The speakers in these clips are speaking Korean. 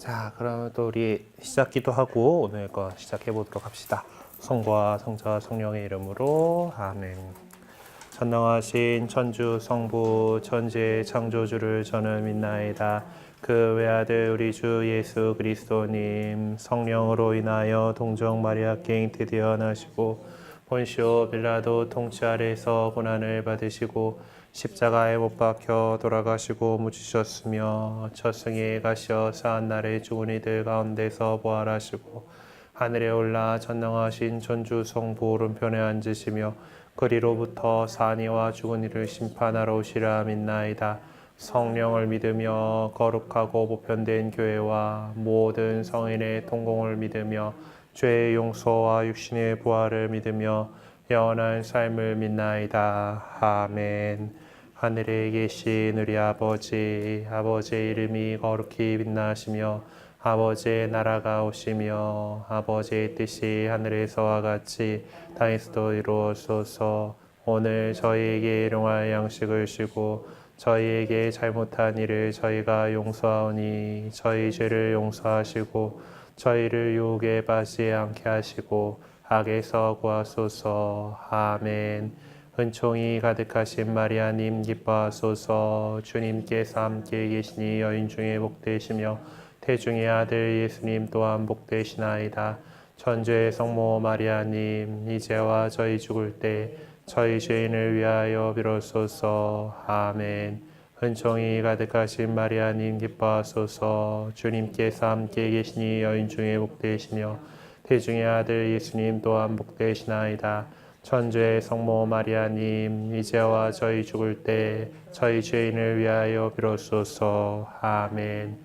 자, 그러면 또 우리 시작기도 하고 오늘 거 시작해 보도록 합시다. 성부와 성자와 성령의 이름으로 아멘. 전능하신 천주 성부 천지의 창조주를 저는 믿나이다. 그 외아들 우리 주 예수 그리스도님 성령으로 인하여 동정 마리아께 잉태되어 나시고 본시오 빌라도 통치 아래에서 고난을 받으시고 십자가에 못 박혀 돌아가시고 묻히셨으며 첫 승에 가시어 사한 날에 죽은 이들 가운데서 부활하시고 하늘에 올라 전능하신 천주 성부 오른편에 앉으시며 그리로부터 산 이와 죽은 이를 심판하러 오시라 믿나이다. 성령을 믿으며 거룩하고 보편된 교회와 모든 성인의 통공을 믿으며 죄의 용서와 육신의 부활을 믿으며 영원한 삶을 믿나이다. 아멘. 하늘에 계신 우리 아버지의 이름이 거룩히 빛나시며 아버지의 나라가 오시며 아버지의 뜻이 하늘에서와 같이 땅에서도 이루어져서 오늘 저희에게 일용할 양식을 주시고 저희에게 잘못한 일을 저희가 용서하오니 저희 죄를 용서하시고 저희를 유혹에 빠지지 않게 하시고 악에서 구하소서. 아멘. 은총이 가득하신 마리아님 기뻐하소서. 주님께서 함께 계시니 여인 중에 복되시며 태중의 아들 예수님 또한 복되시나이다. 천주의 성모 마리아님 이제와 저희 죽을 때 저희 죄인을 위하여 비로소서. 아멘. 은총이 가득하신 마리아님 기뻐하소서. 주님께서 함께 계시니 여인 중에 복되시며 태중의 아들 예수님 또한 복되시나이다. 천주의 성모 마리아님 이제와 저희 죽을 때 저희 죄인을 위하여 비로소서. 아멘.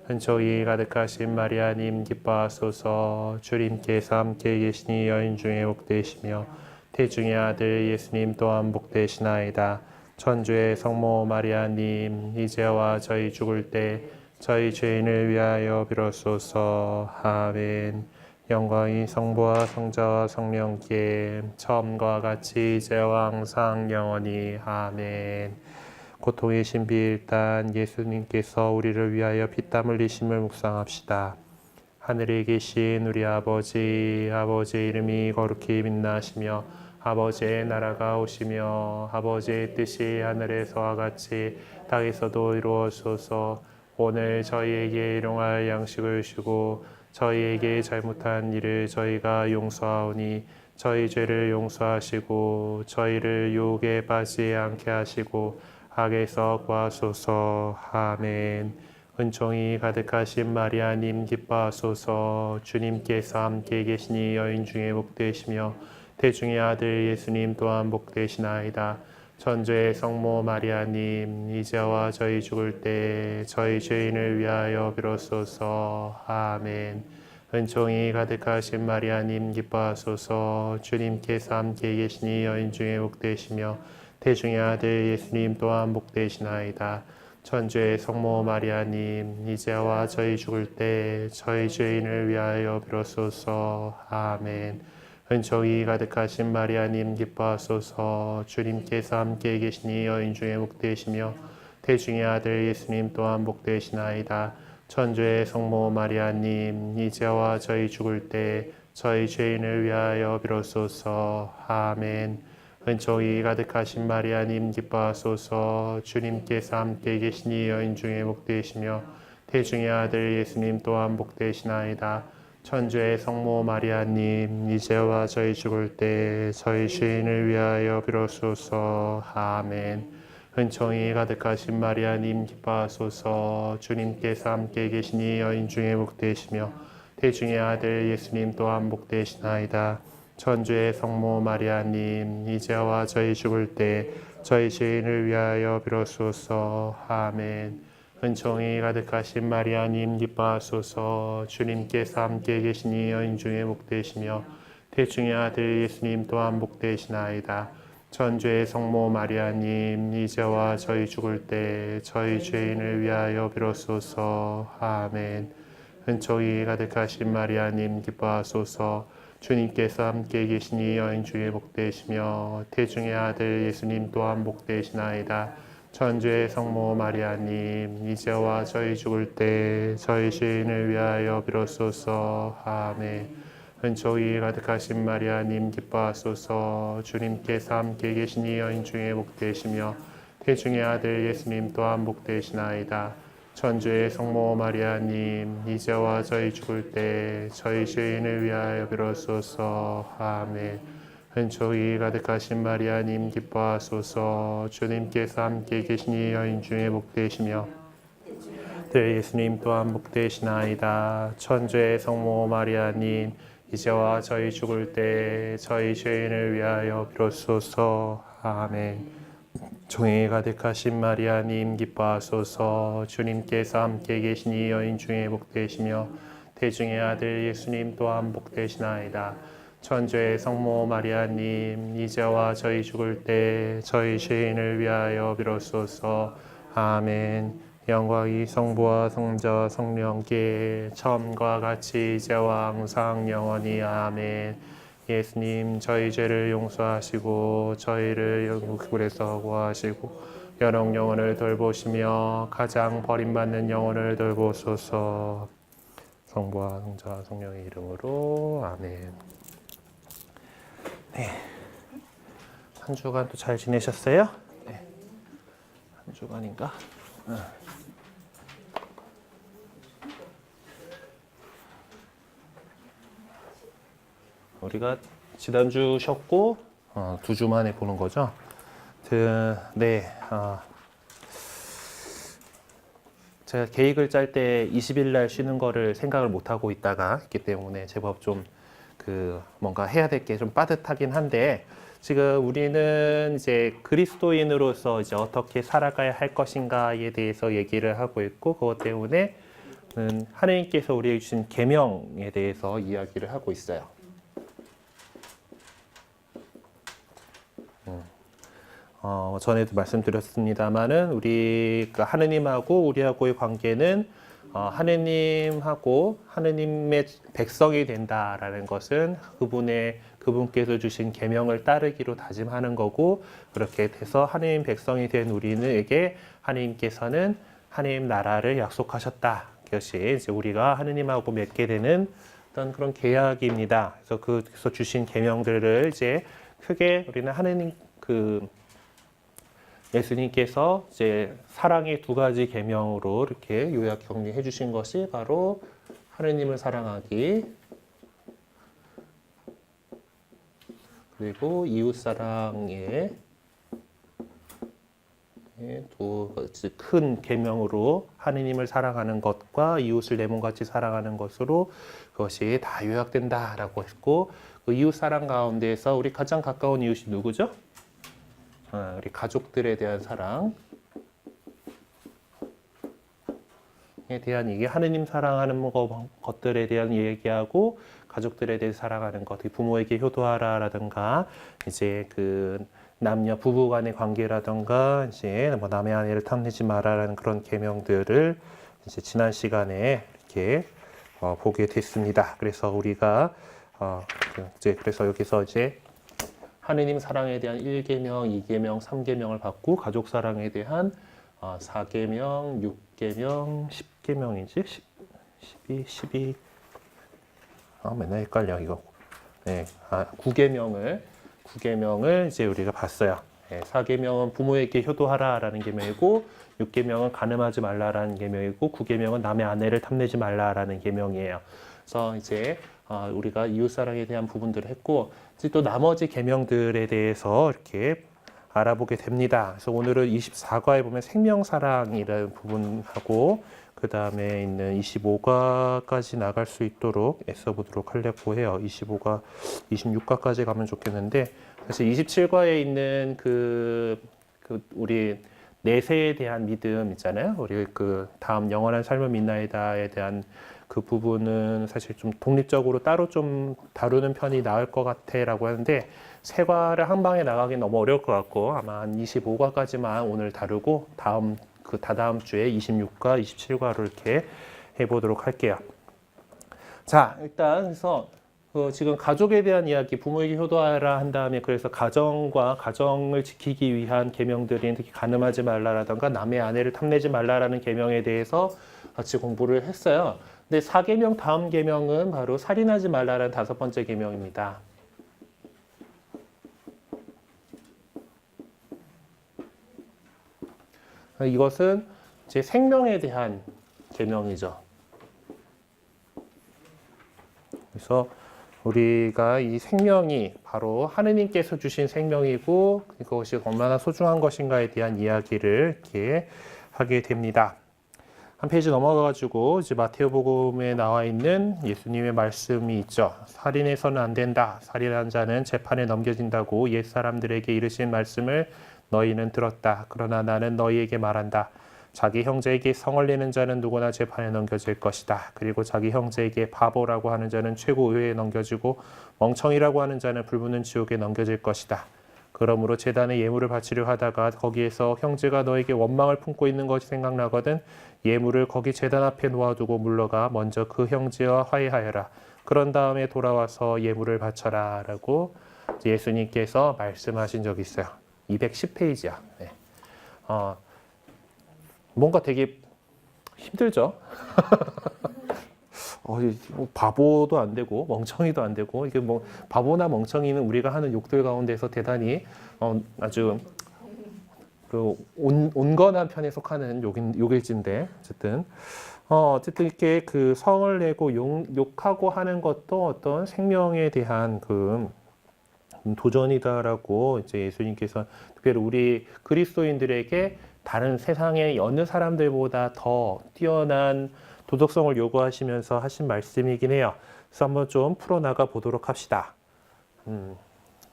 은총이 가득하신 마리아님 기뻐하소서. 주님께서 함께 계시니 여인 중에 복되시며 태중의 아들 예수님 또한 복되시나이다. 천주의 성모 마리아님 이제와 저희 죽을 때 저희 죄인을 위하여 비로소서. 아멘. 영광이 성부와 성자와 성령께 처음과 같이 이제와 항상 영원히 아멘. 고통의 신비일단 예수님께서 우리를 위하여 피땀 흘리심을 묵상합시다. 하늘에 계신 우리 아버지의 이름이 거룩히 빛나시며 아버지의 나라가 오시며 아버지의 뜻이 하늘에서와 같이 땅에서도 이루어져서 오늘 저희에게 일용할 양식을 주시고 저희에게 잘못한 일을 저희가 용서하오니 저희 죄를 용서하시고 저희를 유혹에 빠지지 않게 하시고 악에서 구하소서. 아멘. 은총이 가득하신 마리아님 기뻐하소서. 주님께서 함께 계시니 여인 중에 복되시며 태중의 아들 예수님 또한 복되시나이다. 천주의 성모 마리아님 이제와 저희 죽을 때 저희 죄인을 위하여 비로소서. 아멘. 은총이 가득하신 마리아님 기뻐하소서. 주님께서 함께 계시니 여인 중에 복되시며 태중의 아들 예수님 또한 복되시나이다. 천주의 성모 마리아님 이제와 저희 죽을 때 저희 죄인을 위하여 비로소서. 아멘. 은총이 가득하신 마리아님 기뻐하소서. 주님께서 함께 계시니 여인 중에 복되시며 태중의 아들 예수님 또한 복되시나이다. 천주의 성모 마리아님 이제와 저희 죽을 때 저희 죄인을 위하여 비로소서. 아멘. 은총이 가득하신 마리아님 기뻐하소서. 주님께서 함께 계시니 여인 중에 복되시며 태중의 아들 예수님 또한 복되시나이다. 천주의 성모 마리아님 이제와 저희 죽을 때 저희 죄인을 위하여 비로소서. 아멘. 은총이 가득하신 마리아님 기뻐하소서. 주님께서 함께 계시니 여인 중에 복되시며 태중의 아들 예수님 또한 복되시나이다. 천주의 성모 마리아님 이제와 저희 죽을 때 저희 죄인을 위하여 비로소서. 아멘. 은총이 가득하신 마리아님 기뻐하소서. 주님께서 함께 계시니 여인 중에 복되시며 태중의 아들 예수님 또한 복되시나이다. 천주의 성모 마리아님 이제와 저희 죽을 때 저희 죄인을 위하여 비로소서. 아멘. 은총이 가득하신 마리아님 기뻐하소서. 주님께서 함께 계시니 여인 중에 복되시며 태중의 아들 예수님 또한 복되시나이다. 천주의 성모 마리아님, 이제와 저희 죽을 때 저희 죄인을 위하여 비로소서. 아멘. 은총이 가득하신 마리아님 기뻐하소서. 주님께서 함께 계시니 여인 중에 복되시며 태중의 아들 예수님 또한 복되시나이다. 천주의 성모 마리아님, 이제와 저희 죽을 때 저희 죄인을 위하여 비로소서. 아멘. 은총이 가득하신 마리아님 기뻐하소서. 주님께서 함께 계시니 여인 중에 복되시며 네, 예수님 또한 복되시나이다. 천주의 성모 마리아님, 이제와 저희 죽을 때 저희 죄인을 위하여 비로소서. 아멘. 종이 가득하신 마리아님 기뻐하소서. 주님께서 함께 계시니 여인 중에 복되시며 태중의 아들 예수님 또한 복되시나이다. 천주의 성모 마리아님, 이제와 저희 죽을 때 저희 죄인을 위하여 비로소서. 아멘. 영광이 성부와 성자와 성령께 처음과 같이 이제와 항상 영원히. 아멘. 예수님, 저희 죄를 용서하시고 저희를 영국불에서 구하시고 연옥 영혼을 돌보시며 가장 버림받는 영혼을 돌보소서. 성부와 성자와 성령의 이름으로. 아멘. 네. 한 주간 또 잘 지내셨어요? 네. 한 주간인가? 우리가 지난주 쉬었고 2주 만에 보는 거죠. 네, 제가 계획을 짤 때 20일 날 쉬는 거를 생각을 못 하고 있다가 있기 때문에 제법 좀 뭔가 해야 될 게 좀 빠듯하긴 한데, 지금 우리는 이제 그리스도인으로서 이제 어떻게 살아가야 할 것인가에 대해서 얘기를 하고 있고, 그것 때문에 하나님께서 우리에게 주신 계명에 대해서 이야기를 하고 있어요. 전에도 말씀드렸습니다만은 우리가 하느님하고 우리하고의 관계는 하느님하고 하느님의 백성이 된다라는 것은 그분께서 주신 계명을 따르기로 다짐하는 거고, 그렇게 돼서 하느님 백성이 된 우리에게 하느님께서는 하느님 나라를 약속하셨다. 그것이 이제 우리가 하느님하고 맺게 되는 어떤 그런 계약입니다. 그래서 그래서 주신 계명들을 이제 크게 우리는 하느님 예수님께서 이제 사랑의 2가지 계명으로 이렇게 요약 정리해 주신 것이 바로 하느님을 사랑하기, 그리고 이웃 사랑의 큰 계명으로 하느님을 사랑하는 것과 이웃을 내 몸같이 사랑하는 것으로 그것이 다 요약된다라고 했고, 그 이웃 사랑 가운데에서 우리 가장 가까운 이웃이 누구죠? 우리 가족들에 대한 사랑에 대한 이게 하느님 사랑하는 것들에 대한 얘기하고, 가족들에 대해 사랑하는 것, 부모에게 효도하라라든가, 이제 남녀 부부 간의 관계라든가, 이제 남의 아내를 탐내지 마라라는 그런 계명들을 이제 지난 시간에 이렇게 보게 됐습니다. 그래서 우리가 그래서 여기서 이제 하느님 사랑에 대한 1계명, 2계명, 3계명을 받고, 가족 사랑에 대한 4계명, 6계명, 10계명이지? 12, 맨날 헷갈려 이거. 네, 9계명을 이제 우리가 봤어요. 네, 4계명은 부모에게 효도하라라는 계명이고, 6계명은 간음하지 말라라는 계명이고, 9계명은 남의 아내를 탐내지 말라라는 계명이에요. 그래서 이제 우리가 이웃사랑에 대한 부분들을 했고, 이제 또 나머지 계명들에 대해서 이렇게 알아보게 됩니다. 그래서 오늘은 24과에 보면 생명사랑이라는 부분하고, 그 다음에 있는 25과까지 나갈 수 있도록 애써보도록 하려고 해요. 25과, 26과까지 가면 좋겠는데, 사실 27과에 있는 우리 내세에 대한 믿음 있잖아요. 우리 다음 영원한 삶을 믿나이다에 대한 그 부분은 사실 좀 독립적으로 따로 좀 다루는 편이 나을 것 같아라고 하는데, 세 과를 한 방에 나가기 너무 어려울 것 같고, 아마 한 25과까지만 오늘 다루고 다다음 주에 26과, 27과로 이렇게 해보도록 할게요. 자, 일단 그래서 지금 가족에 대한 이야기, 부모에게 효도하라 한 다음에 그래서 가정과 가정을 지키기 위한 계명들인 특히 간음하지 말라라던가 남의 아내를 탐내지 말라라는 계명에 대해서 같이 공부를 했어요. 근데 4계명 다음 계명은 바로 살인하지 말라라는 5번째 계명입니다. 이것은 제 생명에 대한 계명이죠. 그래서 우리가 이 생명이 바로 하느님께서 주신 생명이고 그것이 얼마나 소중한 것인가에 대한 이야기를 이렇게 하게 됩니다. 한 페이지 넘어가가지고 이제 마테오복음에 나와 있는 예수님의 말씀이 있죠. 살인해서는 안 된다. 살인한 자는 재판에 넘겨진다고 옛 사람들에게 이르신 말씀을 너희는 들었다. 그러나 나는 너희에게 말한다. 자기 형제에게 성을 내는 자는 누구나 재판에 넘겨질 것이다. 그리고 자기 형제에게 바보라고 하는 자는 최고 의회에 넘겨지고 멍청이라고 하는 자는 불붙는 지옥에 넘겨질 것이다. 그러므로 제단에 예물을 바치려 하다가 거기에서 형제가 너에게 원망을 품고 있는 것이 생각나거든 예물을 거기 제단 앞에 놓아두고 물러가 먼저 그 형제와 화해하여라. 그런 다음에 돌아와서 예물을 바쳐라 라고 예수님께서 말씀하신 적이 있어요. 210페이지야. 네. 뭔가 되게 힘들죠. 바보도 안 되고 멍청이도 안 되고 이게 뭐 바보나 멍청이는 우리가 하는 욕들 가운데서 대단히 아주 그 온건한 편에 속하는 욕일진데 어쨌든 이렇게 그 성을 내고 욕하고 하는 것도 어떤 생명에 대한 그 도전이다라고 이제 예수님께서 특별히 우리 그리스도인들에게 다른 세상의 어느 사람들보다 더 뛰어난 도덕성을 요구하시면서 하신 말씀이긴 해요. 그래서 한번 좀 풀어나가 보도록 합시다.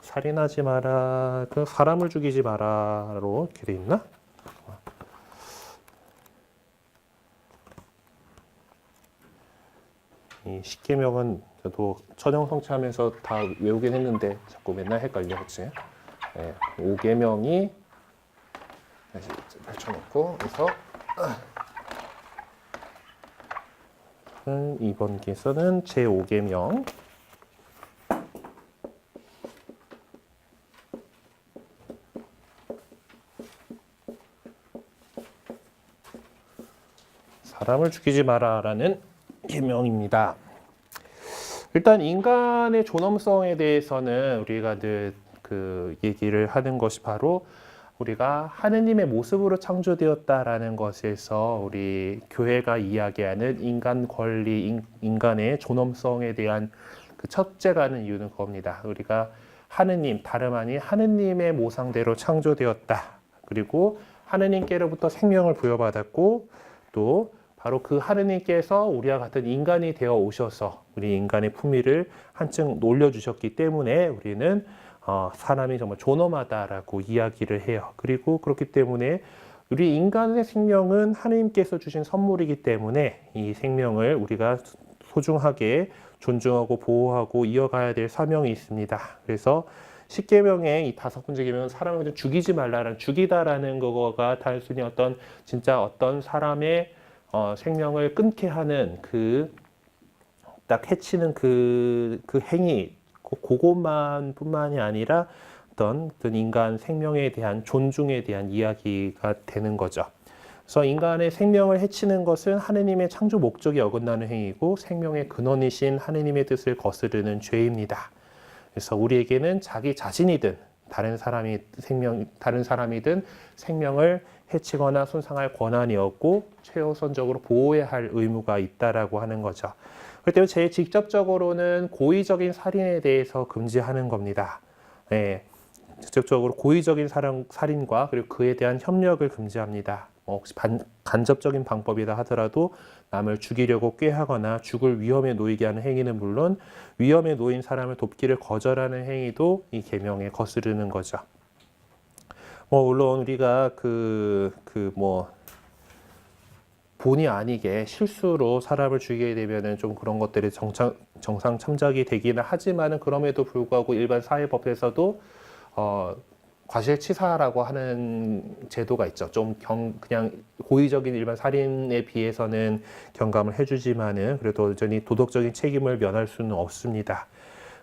살인하지 마라, 그 사람을 죽이지 마라로 이렇게 돼 있나? 이 십계명은 저도 천형성취하면서 다 외우긴 했는데 자꾸 맨날 헷갈려, 그치? 네, 5계명이 다시 펼쳐놓고 그래서 이번 기서는 제5계명 사람을 죽이지 마라라는 계명입니다. 일단 인간의 존엄성에 대해서는 우리가 늘 그 얘기를 하는 것이 바로 우리가 하느님의 모습으로 창조되었다라는 것에서 우리 교회가 이야기하는 인간 권리, 인간의 존엄성에 대한 그 첫째가 하는 이유는 그겁니다. 우리가 하느님, 다름 아닌 하느님의 모상대로 창조되었다. 그리고 하느님께로부터 생명을 부여받았고 또 바로 그 하느님께서 우리와 같은 인간이 되어 오셔서 우리 인간의 품위를 한층 올려주셨기 때문에 우리는 사람이 정말 존엄하다라고 이야기를 해요. 그리고 그렇기 때문에 우리 인간의 생명은 하느님께서 주신 선물이기 때문에 이 생명을 우리가 소중하게 존중하고 보호하고 이어가야 될 사명이 있습니다. 그래서 십계명의 이 5번째 계명은 사람을 죽이지 말라라는 죽이다라는 거가 단순히 진짜 어떤 사람의 생명을 끊게 하는 딱 해치는 그 행위 그것만 뿐만이 아니라 어떤 인간 생명에 대한 존중에 대한 이야기가 되는 거죠. 그래서 인간의 생명을 해치는 것은 하느님의 창조 목적이 어긋나는 행위고 생명의 근원이신 하느님의 뜻을 거스르는 죄입니다. 그래서 우리에게는 자기 자신이든 다른 사람이든 생명을 해치거나 손상할 권한이 없고 최우선적으로 보호해야 할 의무가 있다라고 하는 거죠. 그렇기 때문에 제일 직접적으로는 고의적인 살인에 대해서 금지하는 겁니다. 네, 직접적으로 고의적인 살인과 그리고 그에 대한 협력을 금지합니다. 혹시 간접적인 방법이다 하더라도 남을 죽이려고 꾀하거나 죽을 위험에 놓이게 하는 행위는 물론 위험에 놓인 사람을 돕기를 거절하는 행위도 이 계명에 거스르는 거죠. 물론 우리가 본의 아니게 실수로 사람을 죽이게 되면은 좀 그런 것들이 정상 참작이 되기는 하지만은 그럼에도 불구하고 일반 사회법에서도 과실치사라고 하는 제도가 있죠. 좀 그냥 고의적인 일반 살인에 비해서는 경감을 해주지만은 그래도 여전히 도덕적인 책임을 면할 수는 없습니다.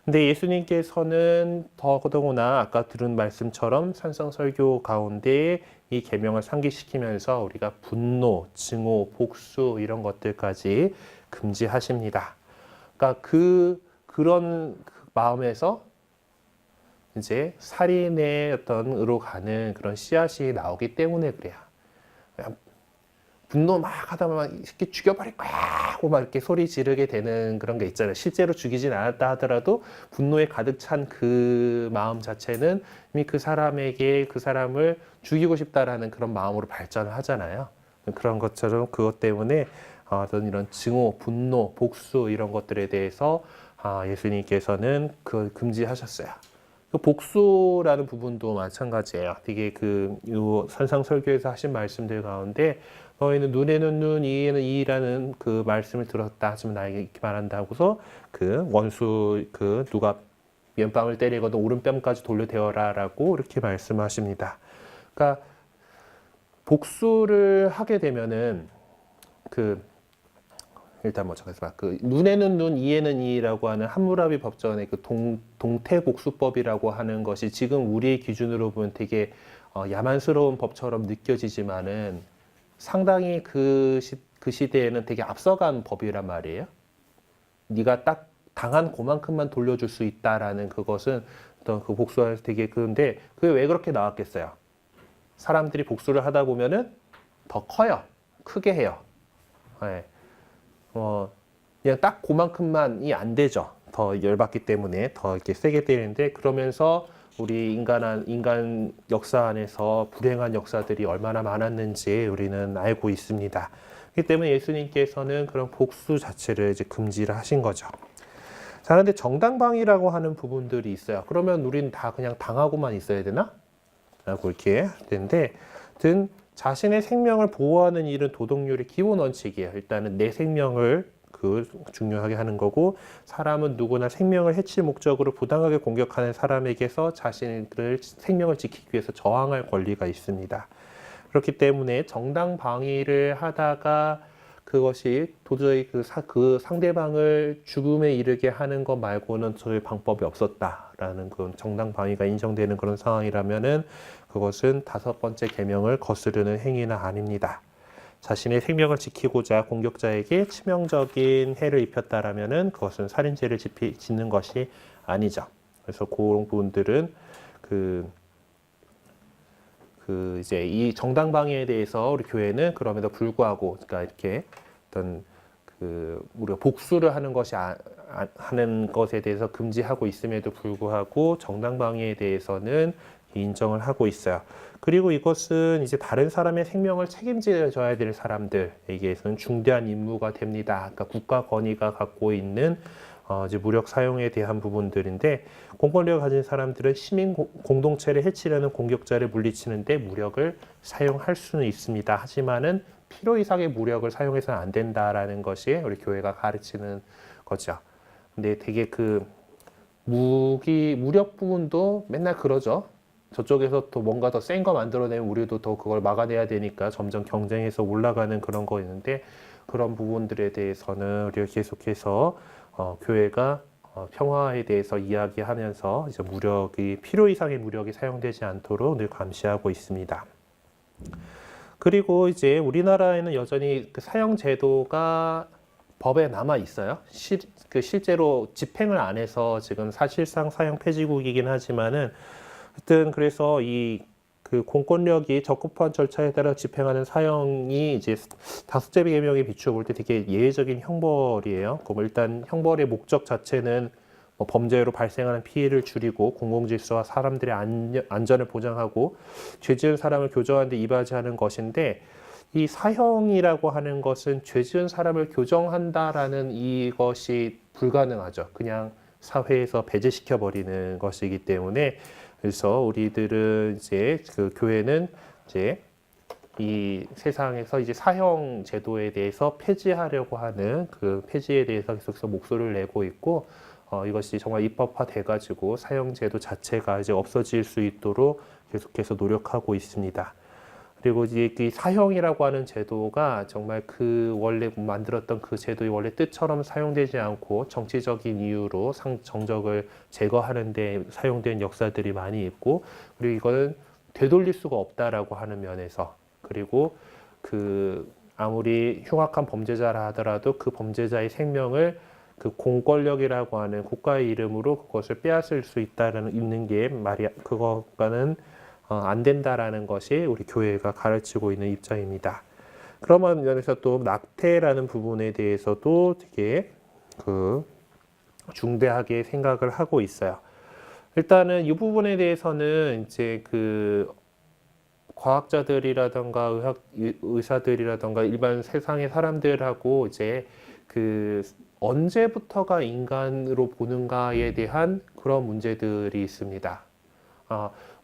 근데 예수님께서는 더더구나 아까 들은 말씀처럼 산상설교 가운데 이 계명을 상기시키면서 우리가 분노, 증오, 복수 이런 것들까지 금지하십니다. 그러니까 그런 마음에서 이제 살인의 어떤 으로 가는 그런 씨앗이 나오기 때문에 그래요. 분노 막 하다 보면 이렇게 죽여버릴 거야 하고 막 이렇게 소리 지르게 되는 그런 게 있잖아요. 실제로 죽이진 않았다 하더라도 분노에 가득 찬 그 마음 자체는 이미 그 사람에게 그 사람을 죽이고 싶다라는 그런 마음으로 발전을 하잖아요. 그런 것처럼 그것 때문에 어떤 이런 증오, 분노, 복수 이런 것들에 대해서 예수님께서는 그걸 금지하셨어요. 그 복수라는 부분도 마찬가지예요. 되게 요 산상설교에서 하신 말씀들 가운데 너희는 눈에는 눈, 이에는 이라는 그 말씀을 들었다 하지만 나에게 이렇게 말한다고서 그 원수 누가 왼뺨을 때리거든 오른뺨까지 돌려대어라라고 이렇게 말씀하십니다. 그러니까 복수를 하게 되면은 일단 잠깐만 눈에는 눈, 이에는 이라고 하는 함무라비 법전의 동태복수법이라고 하는 것이 지금 우리의 기준으로 보면 되게 야만스러운 법처럼 느껴지지만은 상당히 그 시대에는 되게 앞서간 법이란 말이에요. 네가 딱 당한 그만큼만 돌려줄 수 있다라는 그것은 어떤 그 복수에서 되게 근데 그게 왜 그렇게 나왔겠어요? 사람들이 복수를 하다 보면은 더 커요. 크게 해요. 네. 그냥 딱 그만큼만이 안 되죠. 더 열받기 때문에 더 이렇게 세게 때리는데 그러면서 우리 인간 역사 안에서 불행한 역사들이 얼마나 많았는지 우리는 알고 있습니다. 그렇기 때문에 예수님께서는 그런 복수 자체를 이제 금지를 하신 거죠. 자, 그런데 정당방위라고 하는 부분들이 있어요. 그러면 우리는 다 그냥 당하고만 있어야 되나? 라고 이렇게 할 텐데, 자신의 생명을 보호하는 일은 도덕률의 기본 원칙이에요. 일단은 내 생명을 중요하게 하는 거고, 사람은 누구나 생명을 해칠 목적으로 부당하게 공격하는 사람에게서 자신의 생명을 지키기 위해서 저항할 권리가 있습니다. 그렇기 때문에 정당 방위를 하다가 그것이 도저히 그 상대방을 죽음에 이르게 하는 것 말고는 저희 방법이 없었다라는 그런 정당 방위가 인정되는 그런 상황이라면은 그것은 5번째 계명을 거스르는 행위는 아닙니다. 자신의 생명을 지키고자 공격자에게 치명적인 해를 입혔다라면은 그것은 살인죄를 짓는 것이 아니죠. 그래서 그런 부분들은 이제 이 정당 방위에 대해서 우리 교회는 그럼에도 불구하고, 그러니까 이렇게 어떤 우리가 복수를 하는 것이 하는 것에 대해서 금지하고 있음에도 불구하고 정당 방위에 대해서는 인정을 하고 있어요. 그리고 이것은 이제 다른 사람의 생명을 책임져야 될 사람들에게서는 중대한 임무가 됩니다. 그러니까 국가 권위가 갖고 있는 이제 무력 사용에 대한 부분들인데, 공권력을 가진 사람들은 시민 공동체를 해치려는 공격자를 물리치는데 무력을 사용할 수는 있습니다. 하지만은 필요 이상의 무력을 사용해서는 안 된다라는 것이 우리 교회가 가르치는 거죠. 근데 되게 무력 부분도 맨날 그러죠. 저쪽에서 또 뭔가 더 센 거 만들어내면 우리도 더 그걸 막아내야 되니까 점점 경쟁해서 올라가는 그런 거 있는데, 그런 부분들에 대해서는 우리가 계속해서 교회가 평화에 대해서 이야기하면서 이제 필요 이상의 무력이 사용되지 않도록 늘 감시하고 있습니다. 그리고 이제 우리나라에는 여전히 그 사형 제도가 법에 남아 있어요. 실제로 집행을 안 해서 지금 사실상 사형 폐지국이긴 하지만은, 하여튼 그래서 그 공권력이 적법한 절차에 따라 집행하는 사형이 이제 5째 계명에 비추어 볼 때 되게 예외적인 형벌이에요. 그럼 일단 형벌의 목적 자체는 범죄로 발생하는 피해를 줄이고 공공질서와 사람들의 안전을 보장하고 죄 지은 사람을 교정하는 데 이바지하는 것인데, 이 사형이라고 하는 것은 죄 지은 사람을 교정한다라는 이것이 불가능하죠. 그냥 사회에서 배제시켜 버리는 것이기 때문에, 그래서 우리들은 이제 교회는 이제 이 세상에서 이제 사형 제도에 대해서 폐지하려고 하는 그 폐지에 대해서 계속해서 목소리를 내고 있고, 이것이 정말 입법화돼 가지고 사형 제도 자체가 이제 없어질 수 있도록 계속해서 노력하고 있습니다. 그리고 이제 그 사형이라고 하는 제도가 정말 그 원래 만들었던 그 제도의 원래 뜻처럼 사용되지 않고 정치적인 이유로 정적을 제거하는 데 사용된 역사들이 많이 있고, 그리고 이거는 되돌릴 수가 없다라고 하는 면에서, 그리고 그 아무리 흉악한 범죄자라 하더라도 그 범죄자의 생명을 그 공권력이라고 하는 국가의 이름으로 그것을 빼앗을 수 있는 게 그거가는 안 된다라는 것이 우리 교회가 가르치고 있는 입장입니다. 그런 면에서 또 낙태라는 부분에 대해서도 되게 그 중대하게 생각을 하고 있어요. 일단은 이 부분에 대해서는 이제 그 과학자들이라던가 의사들이라던가 일반 세상의 사람들하고 이제 그 언제부터가 인간으로 보는가에 대한 그런 문제들이 있습니다.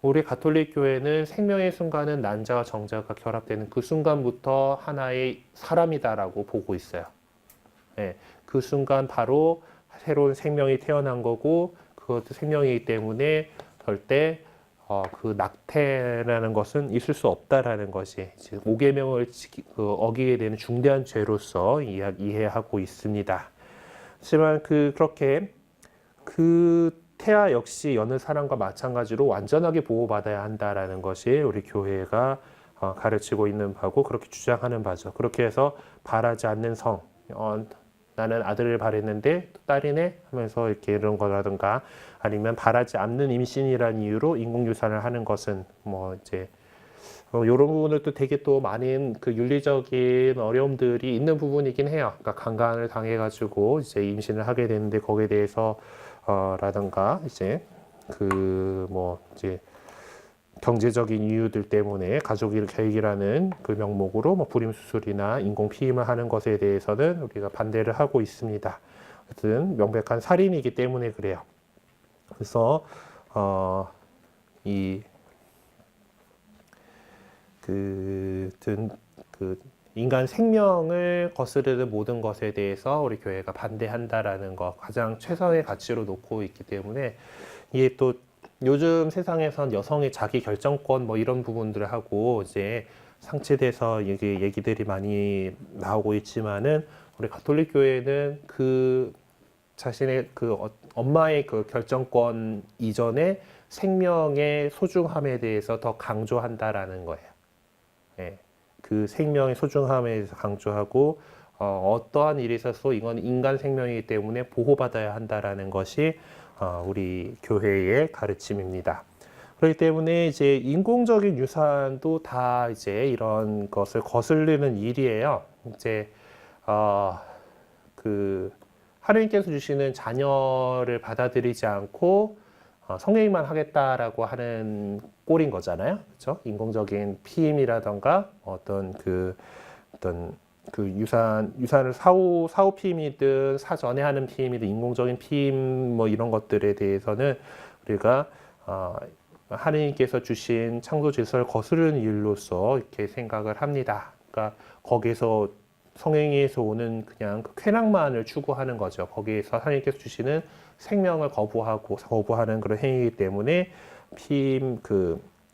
우리 가톨릭 교회는 생명의 순간은 난자와 정자가 결합되는 그 순간부터 하나의 사람이다라고 보고 있어요. 네, 그 순간 바로 새로운 생명이 태어난 거고, 그것도 생명이기 때문에 절대 그 낙태라는 것은 있을 수 없다라는 것이 5계명을 어기게 되는 중대한 죄로서 이해하고 있습니다. 하지만 그렇게 그 태아 역시 여느 사람과 마찬가지로 완전하게 보호받아야 한다라는 것이 우리 교회가 가르치고 있는 바고 그렇게 주장하는 바죠. 그렇게 해서 바라지 않는 성, 나는 아들을 바랬는데 딸이네 하면서 이렇게 이런 거라든가, 아니면 바라지 않는 임신이라는 이유로 인공유산을 하는 것은 뭐 이제 이런 부분들도 되게 또 많은 그 윤리적인 어려움들이 있는 부분이긴 해요. 그러니까 강간을 당해가지고 이제 임신을 하게 되는데 거기에 대해서 라든가 이제 그 뭐 이제 경제적인 이유들 때문에 가족일 계획이라는 그 명목으로 뭐 불임 수술이나 인공 피임을 하는 것에 대해서는 우리가 반대를 하고 있습니다. 하여튼 명백한 살인이기 때문에 그래요. 그래서 인간 생명을 거스르는 모든 것에 대해서 우리 교회가 반대한다라는 것, 가장 최선의 가치로 놓고 있기 때문에, 이게 또 요즘 세상에선 여성의 자기 결정권 뭐 이런 부분들을 하고 이제 상치돼서 얘기들이 많이 나오고 있지만은, 우리 가톨릭 교회는 그 자신의 그 엄마의 그 결정권 이전에 생명의 소중함에 대해서 더 강조한다라는 거예요. 예, 그 생명의 소중함에 대해서 강조하고, 어떠한 일이 있어서 이건 인간 생명이기 때문에 보호받아야 한다라는 것이 우리 교회의 가르침입니다. 그렇기 때문에 이제 인공적인 유산도 다 이제 이런 것을 거스르는 일이에요. 이제 그 하느님께서 주시는 자녀를 받아들이지 않고 성행위만 하겠다라고 하는 꼴인 거잖아요. 그렇죠? 인공적인 피임이라던가 어떤 그 유산을 사후 피임이든 사전에 하는 피임이든 인공적인 피임 뭐 이런 것들에 대해서는 우리가 하느님께서 주신 창조 질서를 거스르는 일로서 이렇게 생각을 합니다. 그러니까 거기서 성행위에서 오는 그냥 그 쾌락만을 추구하는 거죠. 거기에서 하나님께서 주시는 생명을 거부하는 그런 행위이기 때문에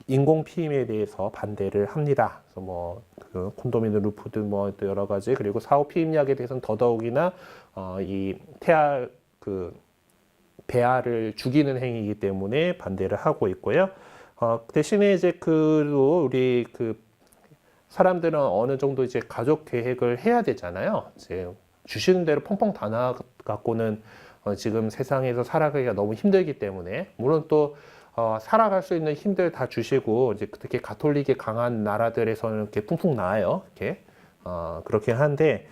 인공 피임에 대해서 반대를 합니다. 그래서 뭐 그 콘돔이든 루프든 뭐 여러 가지, 그리고 사후 피임약에 대해서는 더더욱이나 이 배아를 죽이는 행위이기 때문에 반대를 하고 있고요. 대신에 이제 우리 사람들은 어느 정도 이제 가족 계획을 해야 되잖아요. 이제 주시는 대로 펑펑 다 나갖고는 지금 세상에서 살아가기가 너무 힘들기 때문에, 물론 또 살아갈 수 있는 힘들 다 주시고, 이제 특히 가톨릭이 강한 나라들에서는 이렇게 풍풍 나와요. 이렇게 그렇긴 한데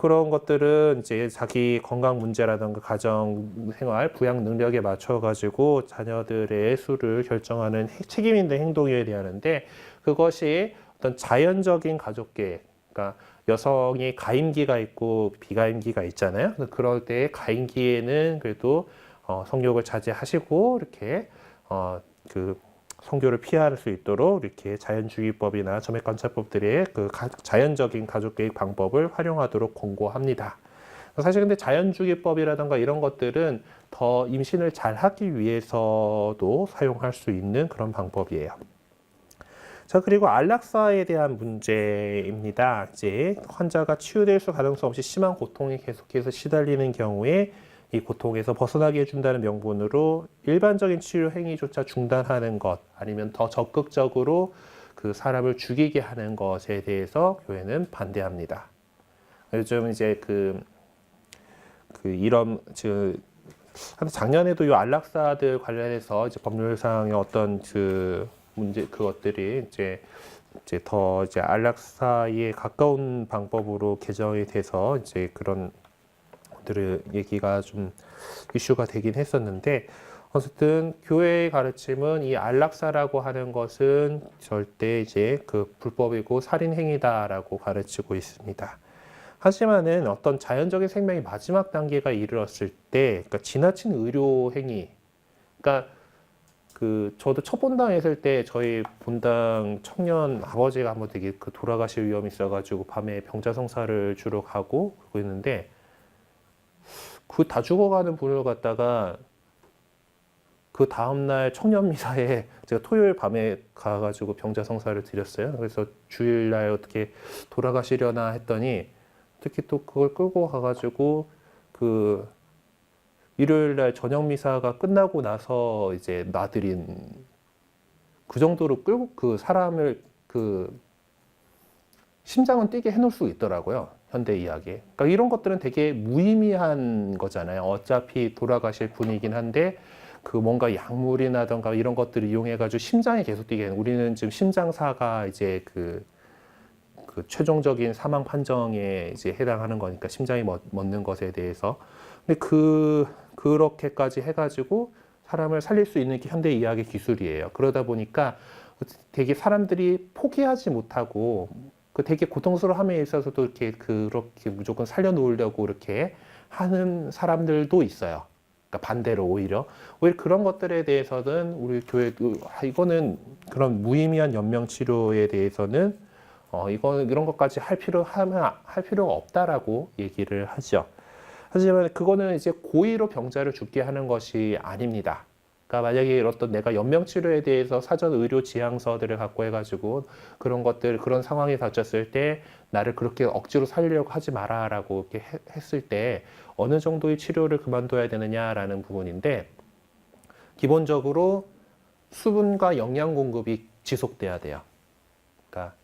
그런 것들은 이제 자기 건강 문제라든가 가정 생활, 부양 능력에 맞춰 가지고 자녀들의 수를 결정하는 책임 있는 행동이어야 되는데, 그것이 어떤 자연적인 가족 계획, 그러니까 여성이 가임기가 있고 비가임기가 있잖아요. 그럴 때 가임기에는 그래도 성욕을 자제하시고 이렇게 성교를 피할 수 있도록 이렇게 자연주의법이나 점액관찰법들의 그 자연적인 가족계획 방법을 활용하도록 권고합니다. 사실 근데 자연주의법이라든가 이런 것들은 더 임신을 잘 하기 위해서도 사용할 수 있는 그런 방법이에요. 자, 그리고 안락사에 대한 문제입니다. 이제 환자가 치유될 수 가능성 없이 심한 고통에 계속해서 시달리는 경우에 이 고통에서 벗어나게 해준다는 명분으로 일반적인 치료 행위조차 중단하는 것, 아니면 더 적극적으로 그 사람을 죽이게 하는 것에 대해서 교회는 반대합니다. 요즘 이제 이런 작년에도 이 안락사들 관련해서 이제 법률상의 어떤 문제 그것들이 이제 더 안락사에 가까운 방법으로 개정이 돼서 이제 그런 것들을 얘기가 좀 이슈가 되긴 했었는데, 어쨌든 교회의 가르침은 이 안락사라고 하는 것은 절대 이제 불법이고 살인 행위다라고 가르치고 있습니다. 하지만은 어떤 자연적인 생명이 마지막 단계가 이르렀을 때, 그러니까 지나친 의료 행위, 그러니까 저도 첫 본당 했을 때 저희 본당 청년 아버지가 한번 되게 돌아가실 위험이 있어가지고 밤에 병자성사를 주러 가고 그러고 있는데, 다 죽어가는 분을 갖다가 그 다음날 청년 미사에 제가 토요일 밤에 가가지고 병자성사를 드렸어요. 그래서 주일날 어떻게 돌아가시려나 했더니 특히 또 그걸 끌고 가가지고 일요일날 저녁 미사가 끝나고 나서 이제 놔드린, 그 정도로 끌고 사람을 심장은 뛰게 해놓을 수 있더라고요. 현대 이야기에. 그러니까 이런 것들은 되게 무의미한 거잖아요. 어차피 돌아가실 분이긴 한데 뭔가 약물이나던가 이런 것들을 이용해가지고 심장이 계속 뛰게 하는, 우리는 지금 심장사가 이제 최종적인 사망 판정에 이제 해당하는 거니까 심장이 멎는 것에 대해서. 근데 그렇게까지 해가지고 사람을 살릴 수 있는 게 현대 의학의 기술이에요. 그러다 보니까 되게 사람들이 포기하지 못하고 되게 고통스러움에 있어서도 그렇게 무조건 살려놓으려고 이렇게 하는 사람들도 있어요. 그러니까 반대로 오히려 그런 것들에 대해서는 우리 교회도 이거는 그런 무의미한 연명 치료에 대해서는 이런 것까지 할 필요가 없다라고 얘기를 하죠. 하지만 그거는 이제 고의로 병자를 죽게 하는 것이 아닙니다. 그러니까 만약에 어떤 내가 연명치료에 대해서 사전 의료 지향서들을 갖고 해가지고 그런 상황이 닥쳤을 때 나를 그렇게 억지로 살리려고 하지 마라라고 이렇게 했을 때 어느 정도의 치료를 그만둬야 되느냐라는 부분인데, 기본적으로 수분과 영양 공급이 지속돼야 돼요. 그러니까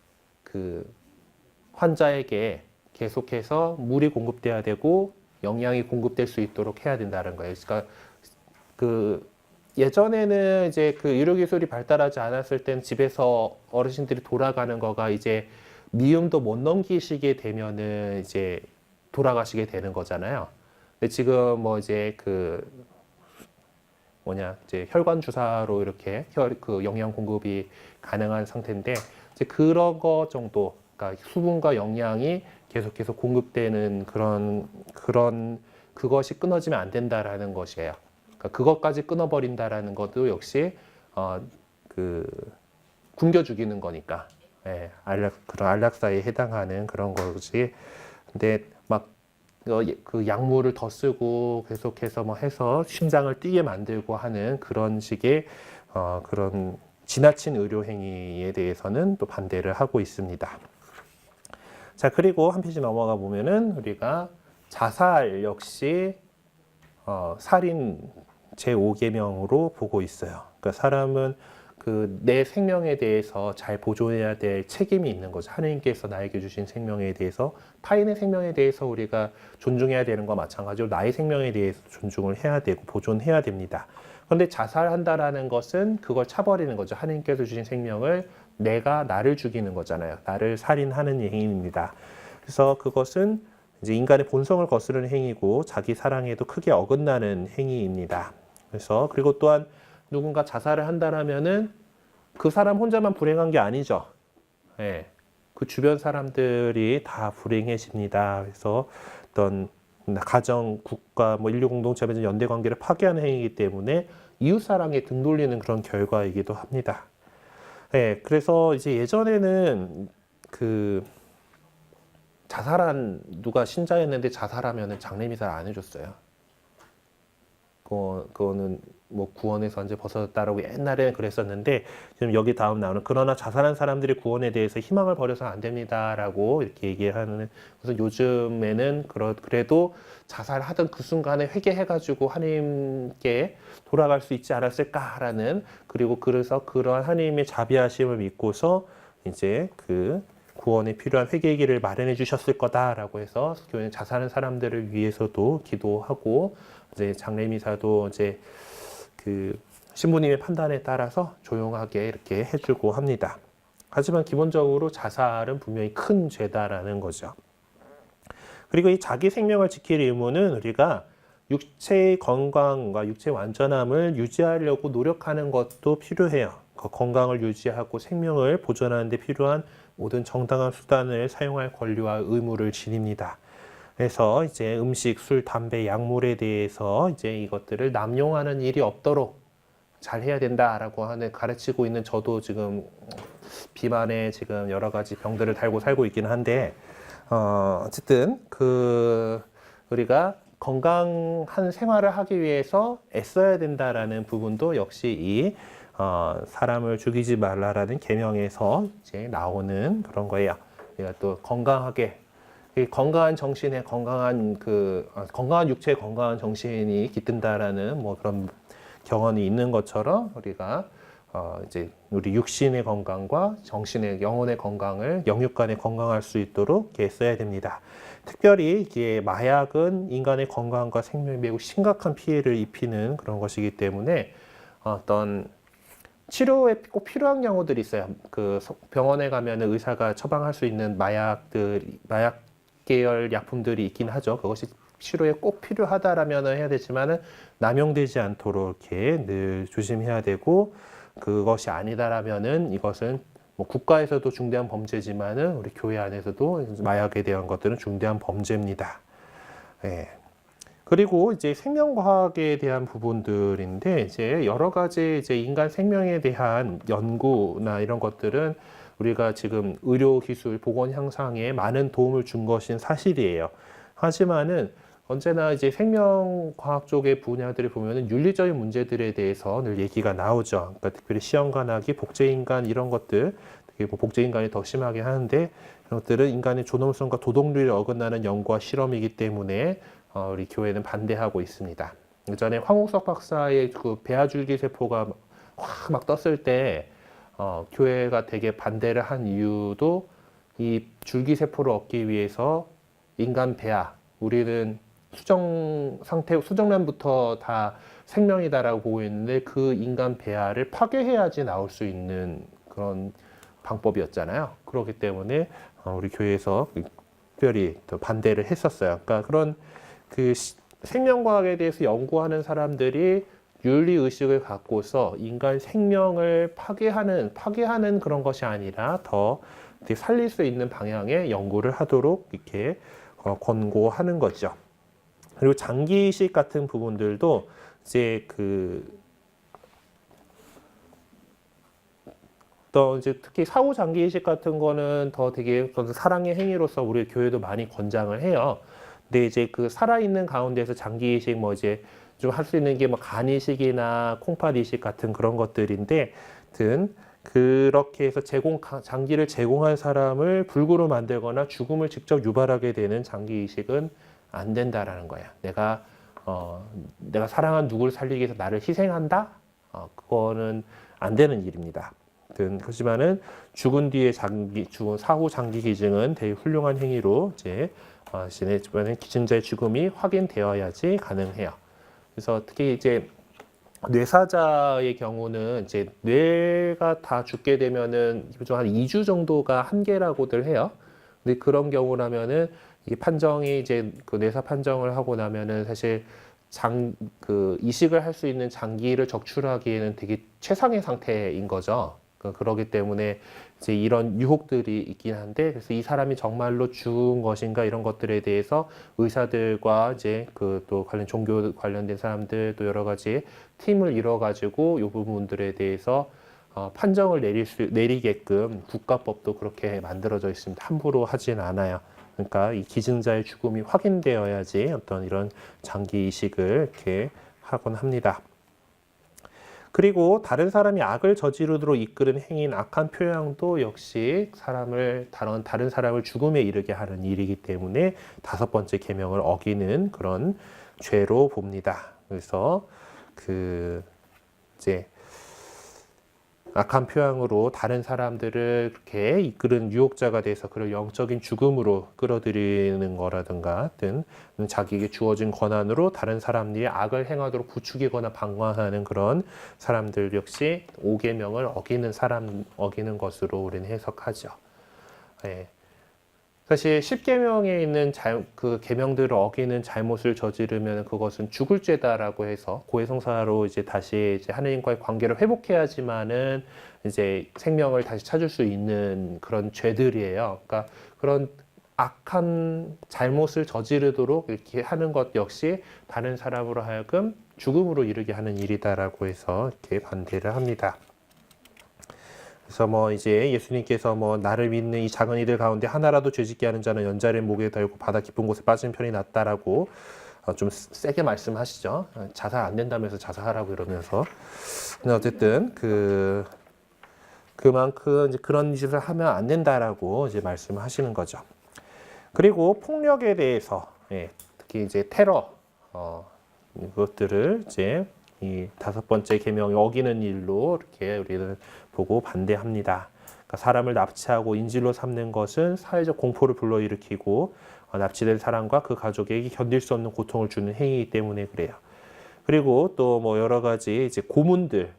환자에게 계속해서 물이 공급돼야 되고 영양이 공급될 수 있도록 해야 된다는 거예요. 그러니까 예전에는 이제 의료기술이 발달하지 않았을 때는 집에서 어르신들이 돌아가는 거가 이제 미음도 못 넘기시게 되면은 이제 돌아가시게 되는 거잖아요. 근데 지금 이제 이제 혈관 주사로 이렇게 영양 공급이 가능한 상태인데, 이제 그런 거 정도, 그러니까 수분과 영양이 계속해서 공급되는 그것이 끊어지면 안 된다라는 것이에요. 그러니까 그것까지 끊어버린다라는 것도 역시 굶겨 죽이는 거니까, 예, 그런 안락사에 해당하는 그런 거지. 근데 약물을 더 쓰고 계속해서 해서 심장을 뛰게 만들고 하는 그런 식의 그런 지나친 의료 행위에 대해서는 또 반대를 하고 있습니다. 자, 그리고 한 페이지 넘어가 보면은 우리가 자살 역시 살인 제5계명으로 보고 있어요. 그러니까 사람은 내 생명에 대해서 잘 보존해야 될 책임이 있는 거죠. 하느님께서 나에게 주신 생명에 대해서, 타인의 생명에 대해서 우리가 존중해야 되는 것과 마찬가지로 나의 생명에 대해서 존중을 해야 되고 보존해야 됩니다. 그런데 자살한다라는 것은 그걸 차버리는 거죠. 하느님께서 주신 생명을 나를 죽이는 거잖아요. 나를 살인하는 행위입니다. 그래서 그것은 이제 인간의 본성을 거스르는 행위고 자기 사랑에도 크게 어긋나는 행위입니다. 그리고 또한 누군가 자살을 한다라면은 그 사람 혼자만 불행한 게 아니죠. 예. 그 주변 사람들이 다 불행해집니다. 그래서 어떤 가정, 국가, 인류 공동체의 연대 관계를 파괴하는 행위이기 때문에 이웃 사랑에 등 돌리는 그런 결과이기도 합니다. 예. 그래서 이제 예전에는 누가 신자였는데 자살하면은 장례미사를 안 해줬어요. 그거는 뭐 구원에서 이제 벗어났다라고 옛날에 그랬었는데 지금 여기 다음 나오는 그러나 자살한 사람들이 구원에 대해서 희망을 버려서는 안 됩니다라고 이렇게 얘기하는. 그래서 요즘에는 그래도 자살하던 그 순간에 회개해가지고 하나님께 돌아갈 수 있지 않았을까라는, 그리고 그래서 그러한 하나님의 자비하심을 믿고서 이제 그 구원에 필요한 회개의 길을 마련해 주셨을 거다라고 해서 교회는 자살하는 사람들을 위해서도 기도하고, 이제 장례미사도 이제 그 신부님의 판단에 따라서 조용하게 이렇게 해주고 합니다. 하지만 기본적으로 자살은 분명히 큰 죄다라는 거죠. 그리고 이 자기 생명을 지킬 의무는 우리가 육체의 건강과 육체의 완전함을 유지하려고 노력하는 것도 필요해요. 그 건강을 유지하고 생명을 보존하는 데 필요한 모든 정당한 수단을 사용할 권리와 의무를 지닙니다. 그래서 이제 음식, 술, 담배, 약물에 대해서 이제 이것들을 남용하는 일이 없도록 잘 해야 된다라고 하는 가르치고 있는, 저도 지금 비만에 지금 여러 가지 병들을 달고 살고 있긴 한데, 어쨌든 우리가 건강한 생활을 하기 위해서 애써야 된다라는 부분도 역시 이 사람을 죽이지 말라라는 계명에서 이제 나오는 그런 거예요. 우리가 또 건강하게, 건강한 정신에 건강한 건강한 육체에 건강한 정신이 깃든다라는 뭐 그런 경험이 있는 것처럼, 우리가 이제 우리 육신의 건강과 정신의 영혼의 건강을 영육 간에 건강할 수 있도록 이렇게 써야 됩니다. 특별히 이게 마약은 인간의 건강과 생명에 매우 심각한 피해를 입히는 그런 것이기 때문에 어떤 치료에 꼭 필요한 경우들이 있어요. 그 병원에 가면은 의사가 처방할 수 있는 마약 계열 약품들이 있긴 하죠. 그것이 치료에 꼭 필요하다라면 해야 되지만은 남용되지 않도록 이렇게 늘 조심해야 되고, 그것이 아니다라면은 이것은 뭐 국가에서도 중대한 범죄지만은 우리 교회 안에서도 마약에 대한 것들은 중대한 범죄입니다. 예. 그리고 이제 생명과학에 대한 부분들인데, 이제 여러 가지 이제 인간 생명에 대한 연구나 이런 것들은 우리가 지금 의료 기술, 보건 향상에 많은 도움을 준 것인 사실이에요. 하지만은 언제나 이제 생명과학 쪽의 분야들을 보면은 윤리적인 문제들에 대해서 늘 얘기가 나오죠. 그러니까 특별히 시험관하기, 복제인간 이런 것들, 특히 뭐 복제인간이 더 심하게 하는데, 이런 것들은 인간의 존엄성과 도덕률을 어긋나는 연구와 실험이기 때문에 우리 교회는 반대하고 있습니다. 예전에 황우석 박사의 그 배아줄기 세포가 확 막 떴을 때 교회가 되게 반대를 한 이유도 이 줄기세포를 얻기 위해서 인간 배아, 우리는 수정 상태, 수정란부터 다 생명이다라고 보고 있는데 그 인간 배아를 파괴해야지 나올 수 있는 그런 방법이었잖아요. 그렇기 때문에 우리 교회에서 특별히 더 반대를 했었어요. 그러니까 그런 생명과학에 대해서 연구하는 사람들이 윤리의식을 갖고서 인간 생명을 파괴하는 그런 것이 아니라 더 살릴 수 있는 방향의 연구를 하도록 이렇게 권고하는 거죠. 그리고 장기이식 같은 부분들도 이제 또 이제 특히 사후 장기이식 같은 거는 더 되게 사랑의 행위로서 우리 교회도 많이 권장을 해요. 근데 이제 그 살아있는 가운데서 장기이식 뭐 이제 좀 할 수 있는 게 뭐 간이식이나 콩팥이식 같은 그런 것들인데, 그렇게 해서 장기를 제공한 사람을 불구로 만들거나 죽음을 직접 유발하게 되는 장기이식은 안 된다라는 거야. 내가 사랑한 누구를 살리기 위해서 나를 희생한다? 그거는 안 되는 일입니다. 그렇지만은 죽은 뒤에 죽은 사후 장기 기증은 되게 훌륭한 행위로 이제 이번에 기증자의 죽음이 확인되어야지 가능해요. 그래서 특히 이제 뇌사자의 경우는 이제 뇌가 다 죽게 되면은 보통 한 2주 정도가 한계라고들 해요. 근데 그런 경우라면은 이 판정이 이제 그 뇌사 판정을 하고 나면은 사실 이식을 할 수 있는 장기를 적출하기에는 되게 최상의 상태인 거죠. 그러기 때문에 이제 이런 유혹들이 있긴 한데, 그래서 이 사람이 정말로 죽은 것인가 이런 것들에 대해서 의사들과 이제 또 종교 관련된 사람들 또 여러 가지 팀을 이뤄가지고 이 부분들에 대해서 판정을 내리게끔 국가법도 그렇게 만들어져 있습니다. 함부로 하진 않아요. 그러니까 이 기증자의 죽음이 확인되어야지 어떤 이런 장기 이식을 이렇게 하곤 합니다. 그리고 다른 사람이 악을 저지르도록 이끄는 행위인 악한 표현도 역시 다른 사람을 죽음에 이르게 하는 일이기 때문에 5번째 계명을 어기는 그런 죄로 봅니다. 그래서 이제 악한 표현으로 다른 사람들을 그렇게 이끄는 유혹자가 돼서 그를 영적인 죽음으로 끌어들이는 거라든가 등 자기에게 주어진 권한으로 다른 사람들이 악을 행하도록 부추기거나 방관하는 그런 사람들 역시 5계명을 어기는 것으로 우리는 해석하죠. 예. 사실 10계명에 있는 그 계명들을 어기는 잘못을 저지르면 그것은 죽을 죄다라고 해서 고해성사로 이제 다시 이제 하느님과의 관계를 회복해야지만은 이제 생명을 다시 찾을 수 있는 그런 죄들이에요. 그러니까 그런 악한 잘못을 저지르도록 이렇게 하는 것 역시 다른 사람으로 하여금 죽음으로 이르게 하는 일이다라고 해서 이렇게 반대를 합니다. 그래서 뭐 이제 예수님께서 뭐 나를 믿는 이 작은 이들 가운데 하나라도 죄짓게 하는 자는 연자를 목에 달고 바다 깊은 곳에 빠지는 편이 낫다라고 좀 세게 말씀하시죠. 자살 안 된다면서 자살하라고 이러면서. 근데 어쨌든 그만큼 이제 그런 짓을 하면 안 된다라고 이제 말씀하시는 거죠. 그리고 폭력에 대해서 특히 이제 테러 이것들을 이제 이 5번째 계명이 어기는 일로 이렇게 우리는 보고 반대합니다. 그러니까 사람을 납치하고 인질로 삼는 것은 사회적 공포를 불러일으키고 납치된 사람과 그 가족에게 견딜 수 없는 고통을 주는 행위이기 때문에 그래요. 그리고 또 뭐 여러 가지 이제 고문들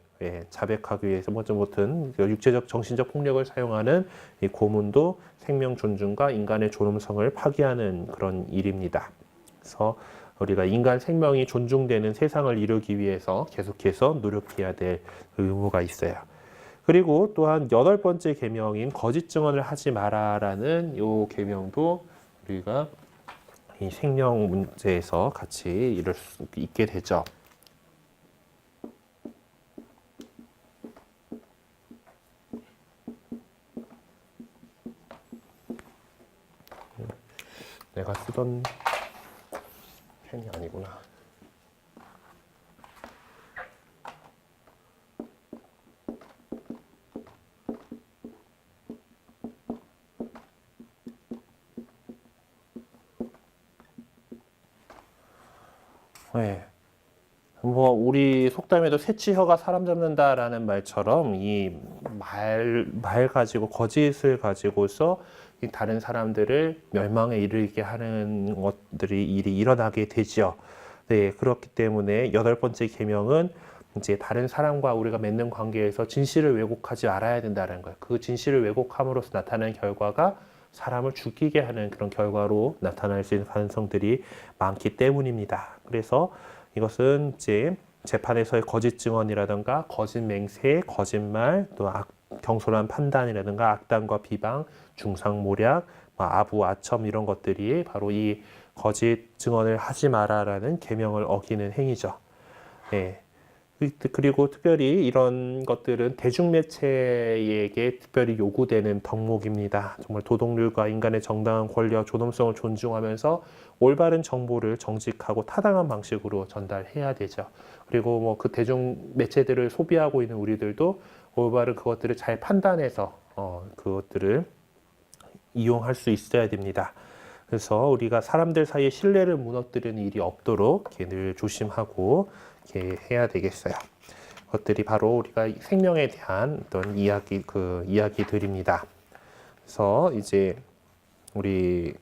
자백하기 위해서 뭐든 육체적 정신적 폭력을 사용하는 이 고문도 생명 존중과 인간의 존엄성을 파기하는 그런 일입니다. 그래서 우리가 인간 생명이 존중되는 세상을 이루기 위해서 계속해서 노력해야 될 의무가 있어요. 그리고 또한 8번째 계명인 거짓 증언을 하지 마라라는 이 계명도 우리가 이 생명 문제에서 같이 이룰 수 있게 되죠. 내가 쓰던 펜이 아니구나. 네. 뭐 우리 속담에도 새치혀가 사람 잡는다라는 말처럼 이 말 가지고 거짓을 가지고서 이 다른 사람들을 멸망에 이르게 하는 일이 일어나게 되죠. 네, 그렇기 때문에 8번째 계명은 이제 다른 사람과 우리가 맺는 관계에서 진실을 왜곡하지 말아야 된다는 거예요. 그 진실을 왜곡함으로써 나타나는 결과가 사람을 죽이게 하는 그런 결과로 나타날 수 있는 가능성들이 많기 때문입니다. 그래서 이것은 이제 재판에서의 거짓 증언이라든가 거짓 맹세, 거짓말, 또 경솔한 판단이라든가 악담과 비방, 중상모략, 아부, 아첨 이런 것들이 바로 이 거짓 증언을 하지 마라라는 계명을 어기는 행위죠. 예. 그리고 특별히 이런 것들은 대중매체에게 특별히 요구되는 덕목입니다. 정말 도덕률과 인간의 정당한 권리와 존엄성을 존중하면서 올바른 정보를 정직하고 타당한 방식으로 전달해야 되죠. 그리고 뭐 그 대중매체들을 소비하고 있는 우리들도 올바른 그것들을 잘 판단해서 그것들을 이용할 수 있어야 됩니다. 그래서 우리가 사람들 사이에 신뢰를 무너뜨리는 일이 없도록 늘 조심하고 이렇게 해야 되겠어요. 그것들이 바로 우리가 생명에 대한 어떤 이야기들입니다. 그래서 이제 우리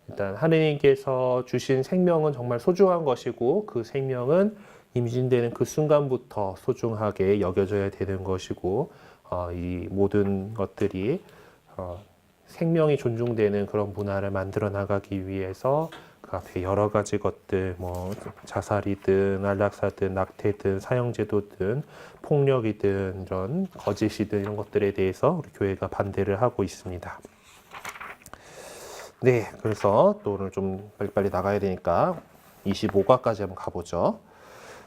일단 하느님께서 주신 생명은 정말 소중한 것이고 그 생명은 임신되는 그 순간부터 소중하게 여겨져야 되는 것이고 이 모든 것들이 생명이 존중되는 그런 문화를 만들어 나가기 위해서 그 앞에 여러 가지 것들, 뭐 자살이든 안락사든 낙태든 사형제도든 폭력이든 이런 거짓이든 이런 것들에 대해서 우리 교회가 반대를 하고 있습니다. 네, 그래서 또 오늘 좀 빨리빨리 나가야 되니까 25과까지 한번 가보죠.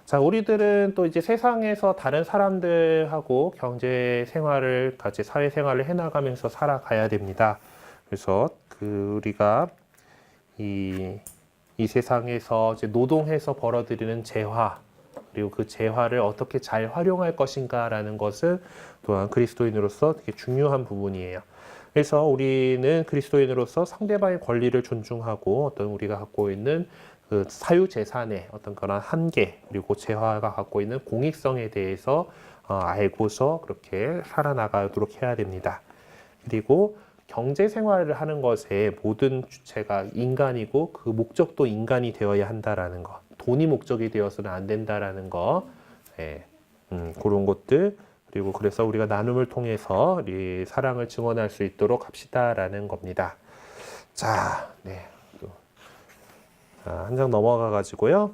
자, 우리들은 또 이제 세상에서 다른 사람들하고 경제 생활을 같이 사회 생활을 해나가면서 살아가야 됩니다. 그래서 우리가 이 세상에서 이제 노동해서 벌어들이는 재화, 그리고 그 재화를 어떻게 잘 활용할 것인가라는 것은 또한 그리스도인으로서 되게 중요한 부분이에요. 그래서 우리는 그리스도인으로서 상대방의 권리를 존중하고 어떤 우리가 갖고 있는 그 사유 재산의 어떤 그런 한계 그리고 재화가 갖고 있는 공익성에 대해서 알고서 그렇게 살아나가도록 해야 됩니다. 그리고 경제 생활을 하는 것의 모든 주체가 인간이고 그 목적도 인간이 되어야 한다라는 것, 돈이 목적이 되어서는 안 된다라는 거, 예, 그런 것들. 그리고 그래서 우리가 나눔을 통해서 이 사랑을 증언할 수 있도록 합시다라는 겁니다. 자, 네, 한 장 넘어가 가지고요.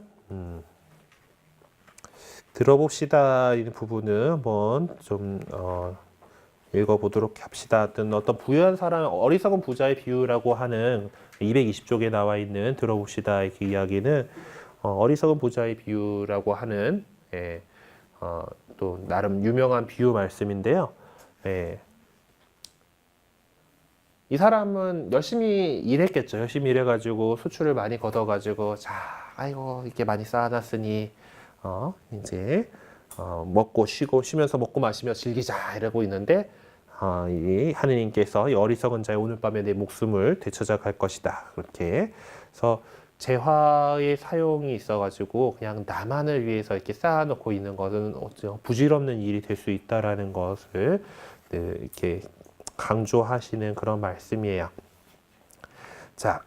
들어봅시다 이 부분은 한번 좀 읽어보도록 합시다. 어떤 부유한 사람, 어리석은 부자의 비유라고 하는 220쪽에 나와 있는 들어봅시다 이 이야기는 어리석은 부자의 비유라고 하는 또 나름 유명한 비유 말씀인데요. 이 사람은 열심히 일했겠죠. 열심히 일해가지고 수출을 많이 걷어가지고 자, 아이고 이렇게 많이 쌓아놨으니 이제 먹고 쉬고 쉬면서 먹고 마시며 즐기자 이러고 있는데 이 하느님께서 이 어리석은 자의 오늘 밤에 내 목숨을 되찾아 갈 것이다. 그렇게 그래서 재화의 사용이 있어가지고 그냥 나만을 위해서 이렇게 쌓아놓고 있는 것은 부질없는 일이 될 수 있다라는 것을 이렇게 강조하시는 그런 말씀이에요. 자,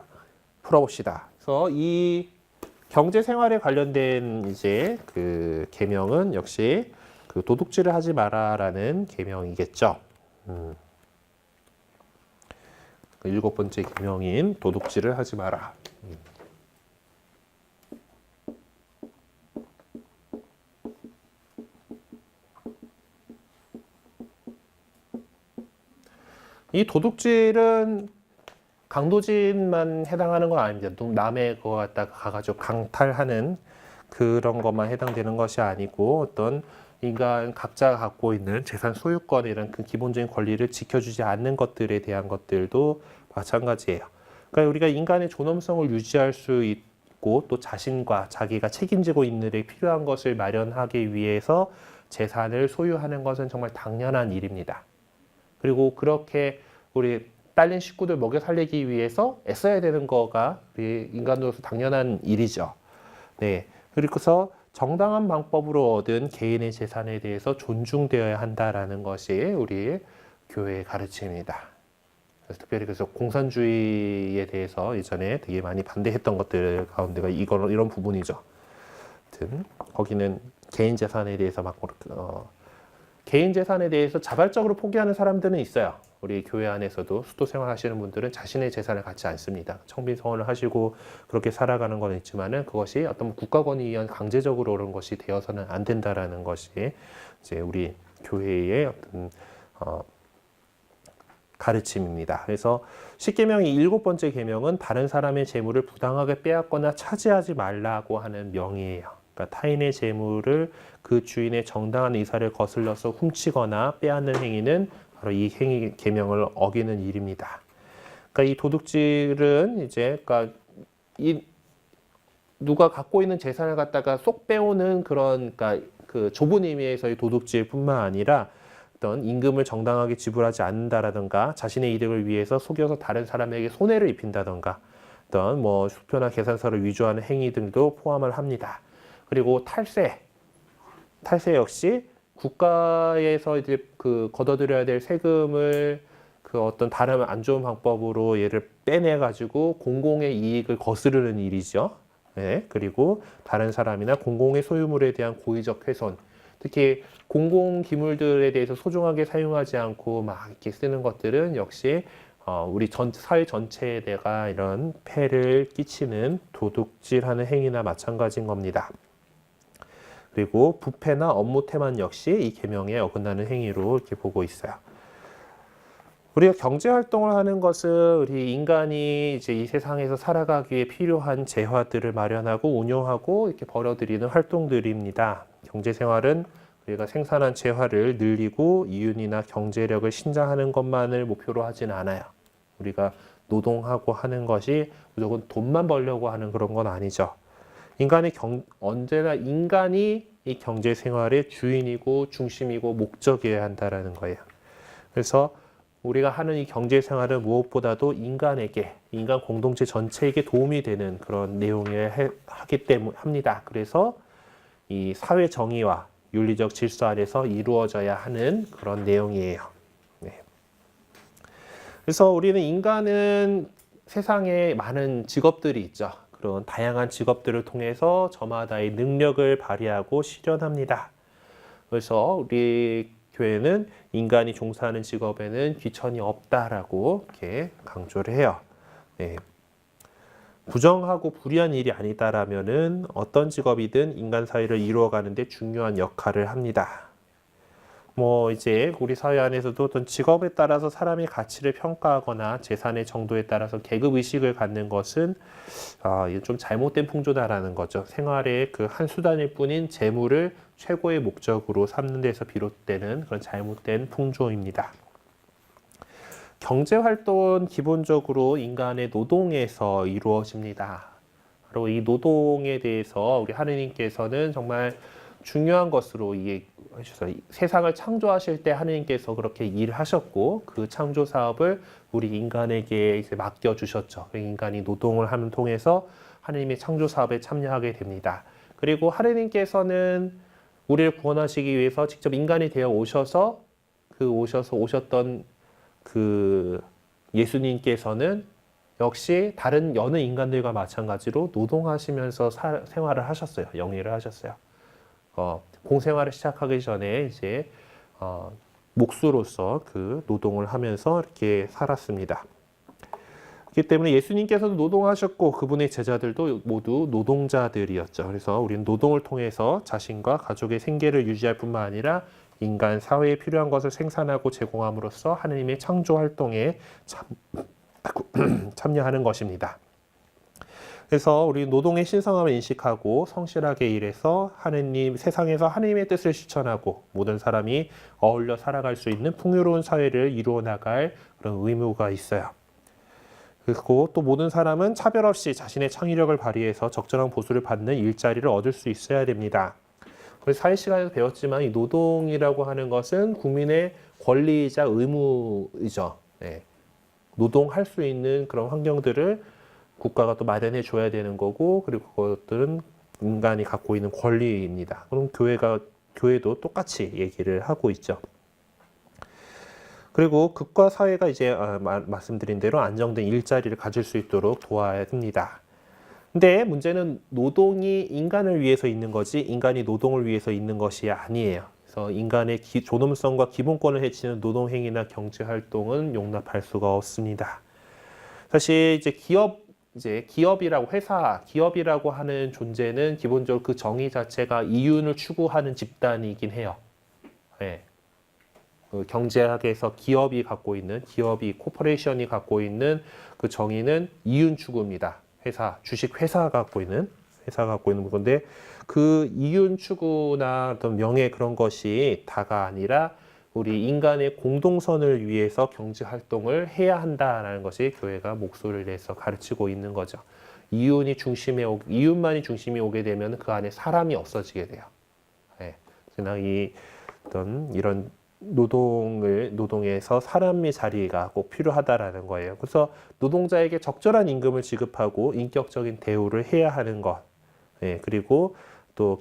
풀어봅시다. 그래서 이 경제 생활에 관련된 이제 그 계명은 역시 그 도둑질을 하지 마라라는 계명이겠죠. 그 7번째 계명인 도둑질을 하지 마라. 이 도둑질은 강도질만 해당하는 건 아닙니다. 남의 거 갖다가 가가지고 강탈하는 그런 것만 해당되는 것이 아니고 어떤 인간 각자가 갖고 있는 재산 소유권 이런 그 기본적인 권리를 지켜주지 않는 것들에 대한 것들도 마찬가지예요. 그러니까 우리가 인간의 존엄성을 유지할 수 있고 또 자신과 자기가 책임지고 있는 데 필요한 것을 마련하기 위해서 재산을 소유하는 것은 정말 당연한 일입니다. 그리고 그렇게 우리 딸린 식구들 먹여 살리기 위해서 애써야 되는 거가 우리 인간으로서 당연한 일이죠. 네. 그래서 정당한 방법으로 얻은 개인의 재산에 대해서 존중되어야 한다라는 것이 우리 교회의 가르침입니다. 그래서 특별히 그래서 공산주의에 대해서 예전에 되게 많이 반대했던 것들 가운데가 이런 부분이죠. 아무튼 거기는 개인 재산에 대해서 막 개인 재산에 대해서 자발적으로 포기하는 사람들은 있어요. 우리 교회 안에서도 수도 생활하시는 분들은 자신의 재산을 갖지 않습니다. 청빈 서원을 하시고 그렇게 살아가는 건 있지만은 그것이 어떤 국가권에 의한 강제적으로 그런 것이 되어서는 안 된다라는 것이 이제 우리 교회의 어떤 가르침입니다. 그래서 십계명의 7번째 계명은 다른 사람의 재물을 부당하게 빼앗거나 차지하지 말라고 하는 명이에요. 그러니까 타인의 재물을 그 주인의 정당한 의사를 거슬러서 훔치거나 빼앗는 행위는 바로 이 행위 계명을 어기는 일입니다. 그러니까 이 도둑질은 이제 그러니까 이 누가 갖고 있는 재산을 갖다가 쏙 빼오는 그런 그러니까 그 좁은 의미에서의 도둑질뿐만 아니라 어떤 임금을 정당하게 지불하지 않는다라든가 자신의 이득을 위해서 속여서 다른 사람에게 손해를 입힌다든가 어떤 뭐 수표나 계산서를 위조하는 행위 등도 포함을 합니다. 그리고 탈세 역시 국가에서 이제 그 걷어들여야 될 세금을 그 어떤 다른 안 좋은 방법으로 얘를 빼내 가지고 공공의 이익을 거스르는 일이죠. 네, 그리고 다른 사람이나 공공의 소유물에 대한 고의적 훼손, 특히 공공 기물들에 대해서 소중하게 사용하지 않고 막 이렇게 쓰는 것들은 역시 우리 사회 전체에 대가 이런 폐를 끼치는 도둑질하는 행위나 마찬가지인 겁니다. 그리고 부패나 업무 태만 역시 이 계명에 어긋나는 행위로 이렇게 보고 있어요. 우리가 경제 활동을 하는 것은 우리 인간이 이제 이 세상에서 살아가기 위해 필요한 재화들을 마련하고 운용하고 이렇게 벌어들이는 활동들입니다. 경제 생활은 우리가 생산한 재화를 늘리고 이윤이나 경제력을 신장하는 것만을 목표로 하진 않아요. 우리가 노동하고 하는 것이 무조건 돈만 벌려고 하는 그런 건 아니죠. 언제나 인간이 이 경제 생활의 주인이고 중심이고 목적이어야 한다라는 거예요. 그래서 우리가 하는 이 경제 생활은 무엇보다도 인간에게, 인간 공동체 전체에게 도움이 되는 그런 내용을 하기 때문에 합니다. 그래서 이 사회 정의와 윤리적 질서 아래서 이루어져야 하는 그런 내용이에요. 네. 그래서 우리는 인간은 세상에 많은 직업들이 있죠. 그런 다양한 직업들을 통해서 저마다의 능력을 발휘하고 실현합니다. 그래서 우리 교회는 인간이 종사하는 직업에는 귀천이 없다라고 이렇게 강조를 해요. 네. 부정하고 불의한 일이 아니다라면은 어떤 직업이든 인간 사회를 이루어가는데 중요한 역할을 합니다. 뭐 이제 우리 사회 안에서도 어떤 직업에 따라서 사람의 가치를 평가하거나 재산의 정도에 따라서 계급 의식을 갖는 것은 좀 잘못된 풍조다라는 거죠. 생활의 그 한 수단일 뿐인 재물을 최고의 목적으로 삼는 데서 비롯되는 그런 잘못된 풍조입니다. 경제 활동은 기본적으로 인간의 노동에서 이루어집니다. 바로 이 노동에 대해서 우리 하느님께서는 정말 중요한 것으로 이해하셔서 세상을 창조하실 때 하느님께서 그렇게 일하셨고 그 창조 사업을 우리 인간에게 이제 맡겨주셨죠. 인간이 노동을 하는 통해서 하느님의 창조 사업에 참여하게 됩니다. 그리고 하느님께서는 우리를 구원하시기 위해서 직접 인간이 되어 오셔서 오셨던 그 예수님께서는 역시 다른 여느 인간들과 마찬가지로 노동하시면서 생활을 하셨어요. 영위를 하셨어요. 공생활을 시작하기 전에 이제 목수로서 그 노동을 하면서 이렇게 살았습니다. 그렇기 때문에 예수님께서도 노동하셨고 그분의 제자들도 모두 노동자들이었죠. 그래서 우리는 노동을 통해서 자신과 가족의 생계를 유지할 뿐만 아니라 인간 사회에 필요한 것을 생산하고 제공함으로써 하느님의 창조 활동에 참여하는 것입니다. 그래서 우리 노동의 신성함을 인식하고 성실하게 일해서 세상에서 하느님의 뜻을 실천하고 모든 사람이 어울려 살아갈 수 있는 풍요로운 사회를 이루어 나갈 그런 의무가 있어요. 그리고 또 모든 사람은 차별 없이 자신의 창의력을 발휘해서 적절한 보수를 받는 일자리를 얻을 수 있어야 됩니다. 사회 시간에서 배웠지만 이 노동이라고 하는 것은 국민의 권리이자 의무이죠. 네. 노동할 수 있는 그런 환경들을 국가가 또 마련해 줘야 되는 거고, 그리고 그것들은 인간이 갖고 있는 권리입니다. 그럼 교회도 똑같이 얘기를 하고 있죠. 그리고 국가 사회가 이제 말씀드린 대로 안정된 일자리를 가질 수 있도록 도와야 됩니다. 근데 문제는 노동이 인간을 위해서 있는 거지 인간이 노동을 위해서 있는 것이 아니에요. 그래서 인간의 존엄성과 기본권을 해치는 노동행위나 경제활동은 용납할 수가 없습니다. 사실 이제 기업이라고 하는 존재는 기본적으로 그 정의 자체가 이윤을 추구하는 집단이긴 해요. 네. 그 경제학에서 기업이 코퍼레이션이 갖고 있는 그 정의는 이윤 추구입니다. 주식 회사가 갖고 있는 건데 그 이윤 추구나 어떤 명예 그런 것이 다가 아니라 우리 인간의 공동선을 위해서 경제 활동을 해야 한다라는 것이 교회가 목소리를 내서 가르치고 있는 거죠. 이윤만이 중심에 오게 되면 그 안에 사람이 없어지게 돼요. 네. 이런 노동에서 사람의 자리가 꼭 필요하다라는 거예요. 그래서 노동자에게 적절한 임금을 지급하고 인격적인 대우를 해야 하는 것. 네, 그리고 또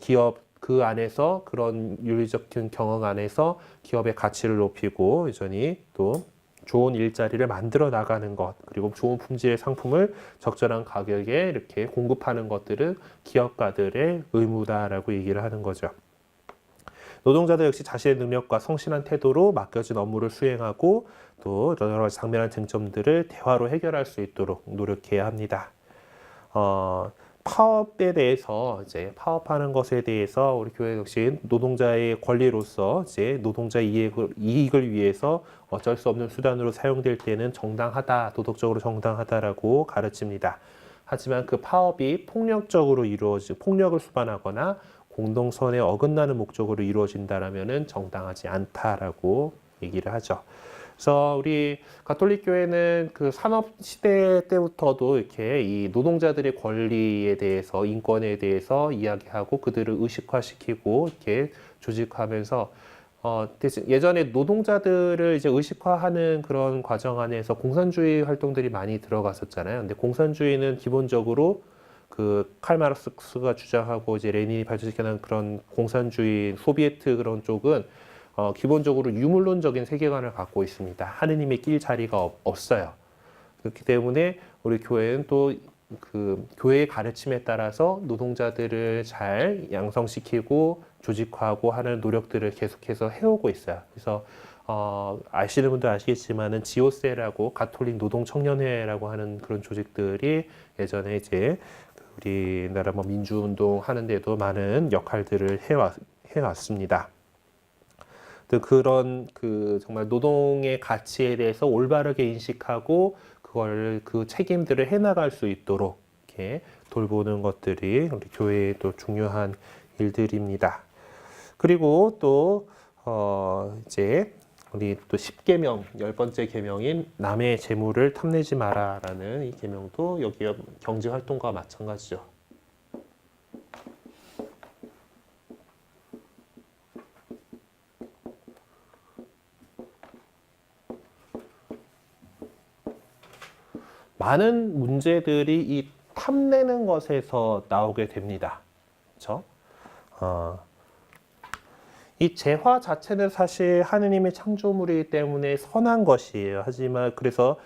그 안에서 그런 윤리적인 경영 안에서 기업의 가치를 높이고 여전히 또 좋은 일자리를 만들어 나가는 것, 그리고 좋은 품질의 상품을 적절한 가격에 이렇게 공급하는 것들은 기업가들의 의무다라고 얘기를 하는 거죠. 노동자들 역시 자신의 능력과 성실한 태도로 맡겨진 업무를 수행하고 또 여러 가지 장면한 쟁점들을 대화로 해결할 수 있도록 노력해야 합니다. 파업에 대해서 파업하는 것에 대해서 우리 교회 역시 노동자의 권리로서 노동자의 이익을 위해서 어쩔 수 없는 수단으로 사용될 때는 도덕적으로 정당하다라고 가르칩니다. 하지만 그 파업이 폭력을 수반하거나 공동선에 어긋나는 목적으로 이루어진다라면은 정당하지 않다라고 얘기를 하죠. 그래서 우리 가톨릭 교회는 그 산업 시대 때부터도 이렇게 이 노동자들의 권리에 대해서, 인권에 대해서 이야기하고 그들을 의식화시키고 이렇게 조직화하면서 대신 예전에 노동자들을 이제 의식화하는 그런 과정 안에서 공산주의 활동들이 많이 들어갔었잖아요. 근데 공산주의는 기본적으로 그 칼 마르크스가 주장하고 이제 레닌이 발전시켜낸 그런 공산주의 소비에트 그런 쪽은 기본적으로 유물론적인 세계관을 갖고 있습니다. 하느님의 낄 자리가 없어요. 그렇기 때문에 우리 교회는 또 그 교회의 가르침에 따라서 노동자들을 잘 양성시키고 조직화하고 하는 노력들을 계속해서 해오고 있어요. 그래서 아시는 분도 아시겠지만은 지오세라고 가톨릭 노동청년회라고 하는 그런 조직들이 예전에 이제 우리나라 뭐 민주운동 하는데도 많은 역할들을 해왔습니다. 그런 그 정말 노동의 가치에 대해서 올바르게 인식하고 그걸 그 책임들을 해나갈 수 있도록 이렇게 돌보는 것들이 우리 교회의 또 중요한 일들입니다. 그리고 또 이제 우리 또 10계명 10번째 계명인 남의 재물을 탐내지 마라라는 이 계명도 여기 경제 활동과 마찬가지죠. 많은 문제들이 이 탐내는 것에서 나오게 됩니다. 그렇죠? 이 재화 자체는 사실 하느님의 창조물이기 때문에 선한 것이에요. 하지만 그래서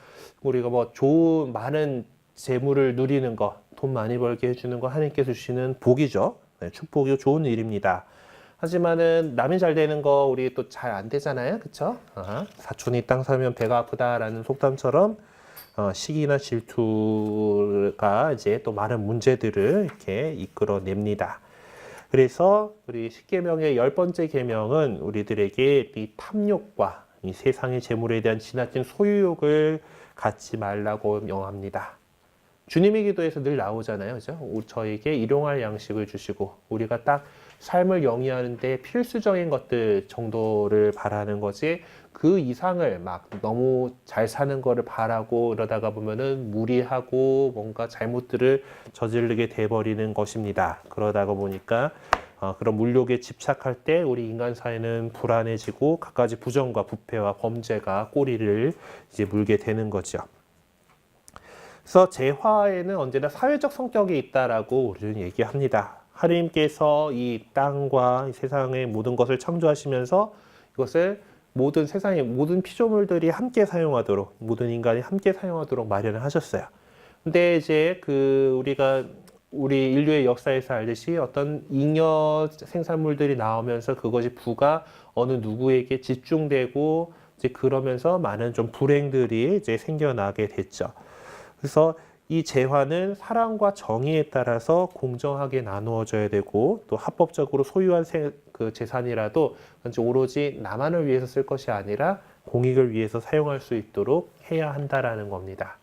우리가 뭐 좋은 많은 재물을 누리는 것, 돈 많이 벌게 해주는 거 하느님께서 주시는 복이죠. 네, 축복이고 좋은 일입니다. 하지만은 남이 잘 되는 거 우리 또 잘 안 되잖아요. 그렇죠? 사촌이 땅 사면 배가 아프다라는 속담처럼 시기나 질투가 이제 또 많은 문제들을 이렇게 이끌어냅니다. 그래서 우리 10계명의 10번째 계명은 우리들에게 이 탐욕과 이 세상의 재물에 대한 지나친 소유욕을 갖지 말라고 명합니다. 주님의 기도에서 늘 나오잖아요. 그죠? 저에게 일용할 양식을 주시고 우리가 딱 삶을 영위하는데 필수적인 것들 정도를 바라는 거지 그 이상을 막 너무 잘 사는 거를 바라고 이러다가 보면은 무리하고 뭔가 잘못들을 저지르게 돼버리는 것입니다. 그러다가 보니까 그런 물욕에 집착할 때 우리 인간 사회는 불안해지고 갖가지 부정과 부패와 범죄가 꼬리를 이제 물게 되는 거죠. 그래서 재화에는 언제나 사회적 성격이 있다라고 우리는 얘기합니다. 하느님께서 이 땅과 이 세상의 모든 것을 창조하시면서 이것을 모든 세상의 모든 피조물들이 함께 사용하도록 모든 인간이 함께 사용하도록 마련을 하셨어요. 근데 이제 우리 인류의 역사에서 알듯이 어떤 잉여 생산물들이 나오면서 그것이 부가 어느 누구에게 집중되고 이제 그러면서 많은 좀 불행들이 이제 생겨나게 됐죠. 그래서 이 재화는 사랑과 정의에 따라서 공정하게 나누어져야 되고 또 합법적으로 소유한 그 재산이라도 오로지 나만을 위해서 쓸 것이 아니라 공익을 위해서 사용할 수 있도록 해야 한다라는 겁니다.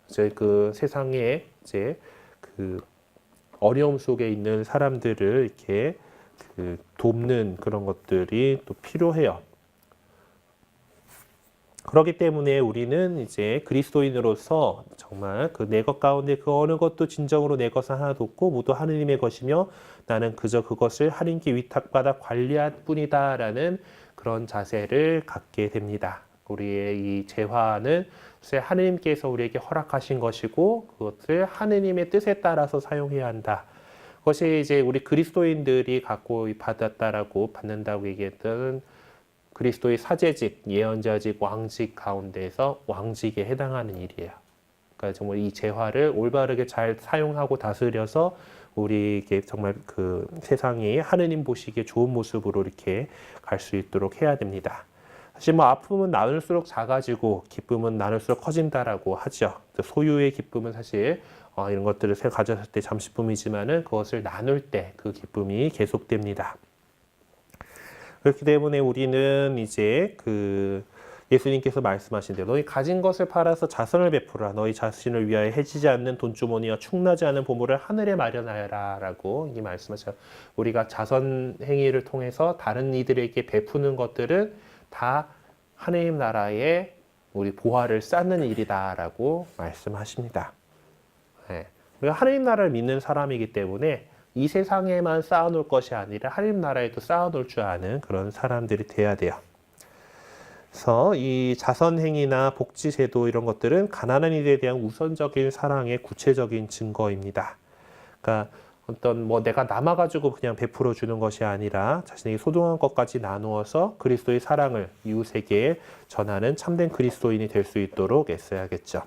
이제 그 세상에 이제 그 어려움 속에 있는 사람들을 이렇게 그 돕는 그런 것들이 또 필요해요. 그렇기 때문에 우리는 이제 그리스도인으로서 정말 그 내 것 가운데 그 어느 것도 진정으로 내 것은 하나도 없고 모두 하느님의 것이며 나는 그저 그것을 하느님께 위탁받아 관리할 뿐이다라는 그런 자세를 갖게 됩니다. 우리의 이 재화는 하느님께서 우리에게 허락하신 것이고 그것을 하느님의 뜻에 따라서 사용해야 한다. 그것이 이제 우리 그리스도인들이 갖고 받는다고 얘기했던 그리스도의 사제직, 예언자직, 왕직 가운데서 왕직에 해당하는 일이에요. 그러니까 정말 이 재화를 올바르게 잘 사용하고 다스려서 우리에게 정말 그 세상이 하느님 보시기에 좋은 모습으로 이렇게 갈 수 있도록 해야 됩니다. 사실 뭐 아픔은 나눌수록 작아지고 기쁨은 나눌수록 커진다라고 하죠. 소유의 기쁨은 사실 이런 것들을 가졌을 때 잠시뿐이지만은 그것을 나눌 때 그 기쁨이 계속됩니다. 그렇기 때문에 우리는 이제 그 예수님께서 말씀하신 대로 너희 가진 것을 팔아서 자선을 베풀어라. 너희 자신을 위하여 해지지 않는 돈주머니와 충나지 않은 보물을 하늘에 마련하여라 라고 이 말씀하셔요. 우리가 자선 행위를 통해서 다른 이들에게 베푸는 것들은 다 하느님 나라의 우리 보화를 쌓는 일이다라고 말씀하십니다. 네. 우리가 하느님 나라를 믿는 사람이기 때문에 이 세상에만 쌓아놓을 것이 아니라 하느님 나라에도 쌓아놓을 줄 아는 그런 사람들이 돼야 돼요. 그래서 이 자선행위나 복지제도 이런 것들은 가난한 이들에 대한 우선적인 사랑의 구체적인 증거입니다. 그러니까 어떤 뭐 내가 남아가지고 그냥 베풀어 주는 것이 아니라 자신에게 소중한 것까지 나누어서 그리스도의 사랑을 이웃에게 전하는 참된 그리스도인이 될 수 있도록 애써야겠죠.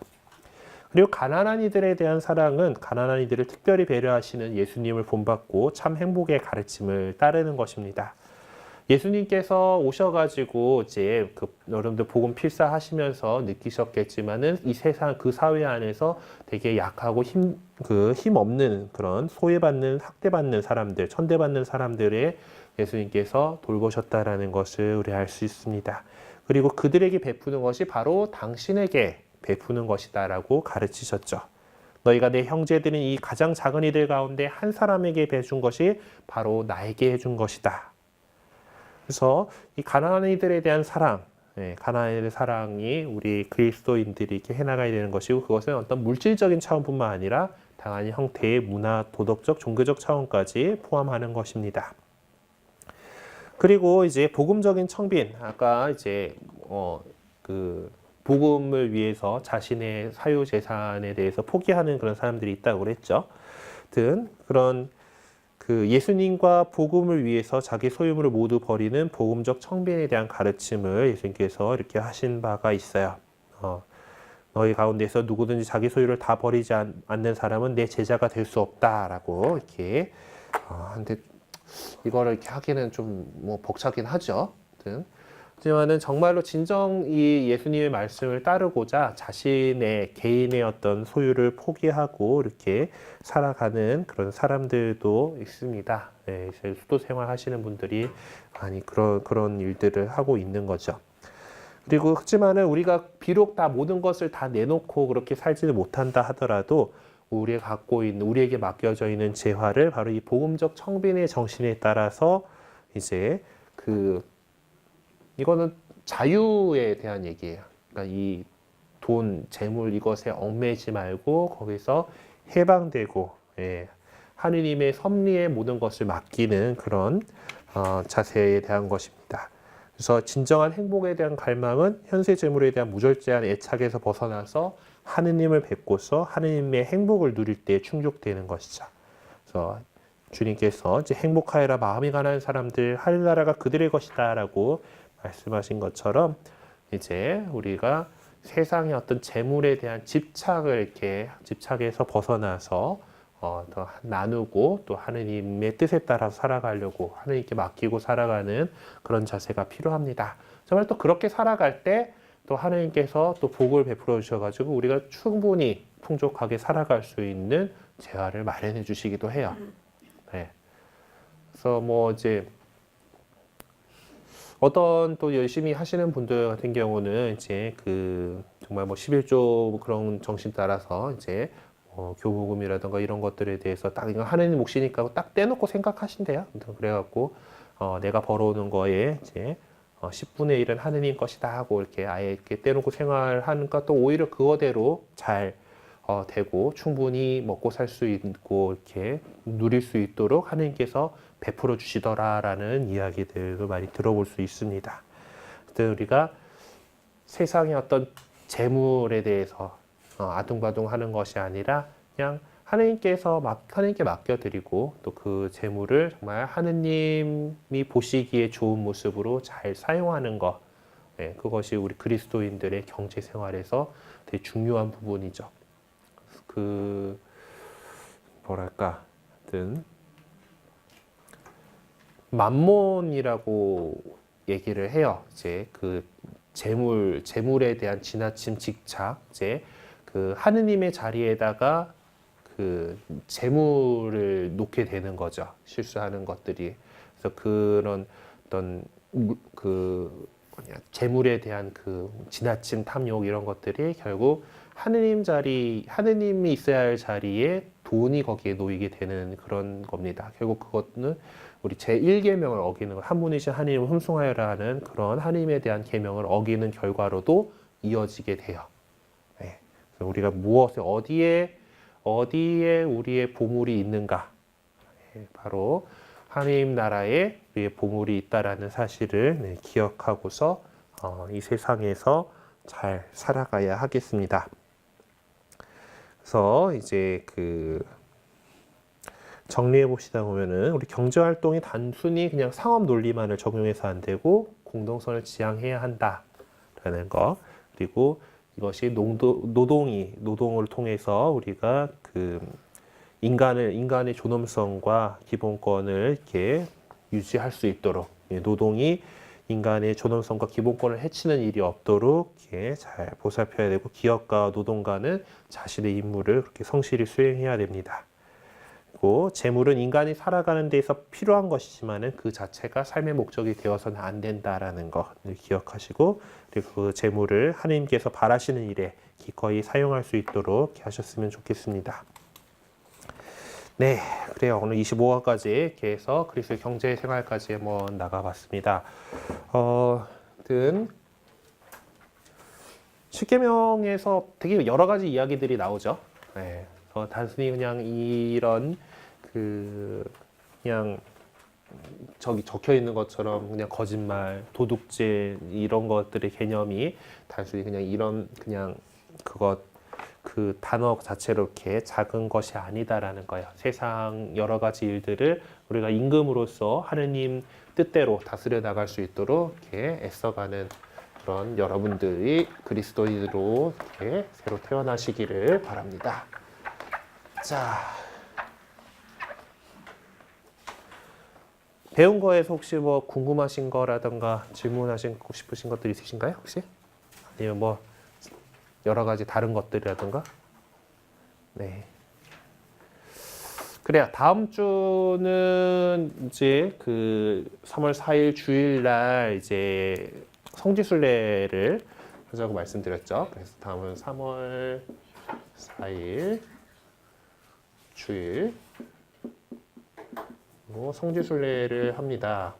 그리고 가난한 이들에 대한 사랑은 가난한 이들을 특별히 배려하시는 예수님을 본받고 참 행복의 가르침을 따르는 것입니다. 예수님께서 오셔가지고 이제 여러분들 복음 필사하시면서 느끼셨겠지만은 이 세상 그 사회 안에서 되게 약하고 힘 없는 그런 소외받는 학대받는 사람들, 천대받는 사람들의 예수님께서 돌보셨다라는 것을 우리 알 수 있습니다. 그리고 그들에게 베푸는 것이 바로 당신에게 베푸는 것이다라고 가르치셨죠. 너희가 내 형제들인 이 가장 작은 이들 가운데 한 사람에게 베준 것이 바로 나에게 해준 것이다. 그래서 이 가난한 이들에 대한 사랑, 가난한 이들의 사랑이 우리 그리스도인들이 이렇게 해나가야 되는 것이고 그것은 어떤 물질적인 차원뿐만 아니라 다양한 형태의 문화, 도덕적, 종교적 차원까지 포함하는 것입니다. 그리고 이제 복음적인 청빈, 아까 이제 복음을 위해서 자신의 사유 재산에 대해서 포기하는 그런 사람들이 있다고 그랬죠. 등 그런 예수님과 복음을 위해서 자기 소유물을 모두 버리는 복음적 청빈에 대한 가르침을 예수님께서 이렇게 하신 바가 있어요. 너희 가운데서 누구든지 자기 소유를 다 버리지 않는 사람은 내 제자가 될 수 없다라고 이렇게 근데 이거를 이렇게 하기는 좀 뭐 벅차긴 하죠. 하지만은 정말로 진정 이 예수님의 말씀을 따르고자 자신의 개인의 어떤 소유를 포기하고 이렇게 살아가는 그런 사람들도 있습니다. 네, 수도 생활 하시는 분들이 많이 그런 일들을 하고 있는 거죠. 그리고 하지만은 우리가 비록 다 모든 것을 다 내놓고 그렇게 살지는 못한다 하더라도 우리가 갖고 있는 우리에게 맡겨져 있는 재화를 바로 이 복음적 청빈의 정신에 따라서 이제 이거는 자유에 대한 얘기예요. 그러니까 이 돈, 재물 이것에 얽매이지 말고 거기서 해방되고 하느님의 섭리에 모든 것을 맡기는 그런 자세에 대한 것입니다. 그래서 진정한 행복에 대한 갈망은 현세 재물에 대한 무절제한 애착에서 벗어나서 하느님을 뵙고서 하느님의 행복을 누릴 때 충족되는 것이죠. 그래서 주님께서 이제 행복하여라 마음이 가난한 사람들 하늘나라가 그들의 것이다라고 말씀하신 것처럼 이제 우리가 세상의 어떤 재물에 대한 집착에서 벗어나서 더 나누고 또 하느님의 뜻에 따라서 살아가려고 하느님께 맡기고 살아가는 그런 자세가 필요합니다. 정말 또 그렇게 살아갈 때 또 하느님께서 또 복을 베풀어 주셔가지고 우리가 충분히 풍족하게 살아갈 수 있는 재화를 마련해 주시기도 해요. 네. 그래서 뭐 이제 어떤 또 열심히 하시는 분들 같은 경우는 이제 정말 뭐 11조 그런 정신 따라서 이제 교부금이라든가 이런 것들에 대해서 딱 이거 하느님 몫이니까 딱 떼놓고 생각하신대요. 그래갖고 내가 벌어오는 거에 이제 10분의 1은 하느님 것이다 하고 이렇게 아예 이렇게 떼놓고 생활하니까 또 오히려 그거대로 잘 되고 충분히 먹고 살 수 있고 이렇게 누릴 수 있도록 하느님께서 베풀어 주시더라라는 이야기들도 많이 들어볼 수 있습니다. 그때 우리가 세상의 어떤 재물에 대해서 아둥바둥하는 것이 아니라 그냥 하느님께 맡겨드리고 또 그 재물을 정말 하느님이 보시기에 좋은 모습으로 잘 사용하는 것, 그것이 우리 그리스도인들의 경제 생활에서 되게 중요한 부분이죠. 만몬이라고 얘기를 해요. 이제 재물에 대한 지나침 집착, 이제 하느님의 자리에다가 재물을 놓게 되는 거죠. 실수하는 것들이. 그래서 그런 어떤 재물에 대한 지나친 탐욕 이런 것들이 결국 하느님이 있어야 할 자리에 교훈이 거기에 놓이게 되는 그런 겁니다. 결국 그것은 우리 제1계명을 어기는 것, 한 분이신 하나님을 흠숭하여라 하는 그런 하나님에 대한 계명을 어기는 결과로도 이어지게 돼요. 네. 그래서 우리가 무엇에 어디에 우리의 보물이 있는가? 네. 바로 하나님 나라에 우리의 보물이 있다라는 사실을 네, 기억하고서 이 세상에서 잘 살아가야 하겠습니다. 그래서 이제 정리해 봅시다 보면은 우리 경제 활동이 단순히 그냥 상업 논리만을 적용해서 안 되고 공동선을 지향해야 한다라는 거. 그리고 이것이 노동을 통해서 우리가 인간의 존엄성과 기본권을 이렇게 유지할 수 있도록, 노동이 인간의 존엄성과 기본권을 해치는 일이 없도록 이렇게 잘 보살펴야 되고, 기업가와 노동가는 자신의 임무를 그렇게 성실히 수행해야 됩니다. 그리고 재물은 인간이 살아가는 데에서 필요한 것이지만은 그 자체가 삶의 목적이 되어서는 안 된다라는 것을 기억하시고, 그리고 그 재물을 하나님께서 바라시는 일에 기꺼이 사용할 수 있도록 이렇게 하셨으면 좋겠습니다. 네, 그래요. 오늘 25화까지 이렇게 해서 그리스도의 경제 생활까지 한번 나가봤습니다. 십계명에서 되게 여러 가지 이야기들이 나오죠. 네, 단순히 그냥 이런 그냥 저기 적혀 있는 것처럼 그냥 거짓말, 도둑질 이런 것들의 개념이 단순히 그냥 이런 그냥 그 단어 자체로 이렇게 작은 것이 아니다라는 거예요. 세상 여러 가지 일들을 우리가 임금으로서 하느님 뜻대로 다스려 나갈 수 있도록 이렇게 애써가는 그런 여러분들이 그리스도인으로 이렇게 새로 태어나시기를 바랍니다. 자, 배운 거에서 혹시 뭐 궁금하신 거라던가 질문하시고 싶으신 것들 있으신가요? 혹시? 아니면 뭐 여러 가지 다른 것들이라든가. 네. 그래요. 다음 주는 이제 3월 4일 주일날 이제 성지순례를 하자고 말씀드렸죠. 그래서 다음은 3월 4일 주일 성지순례를 합니다.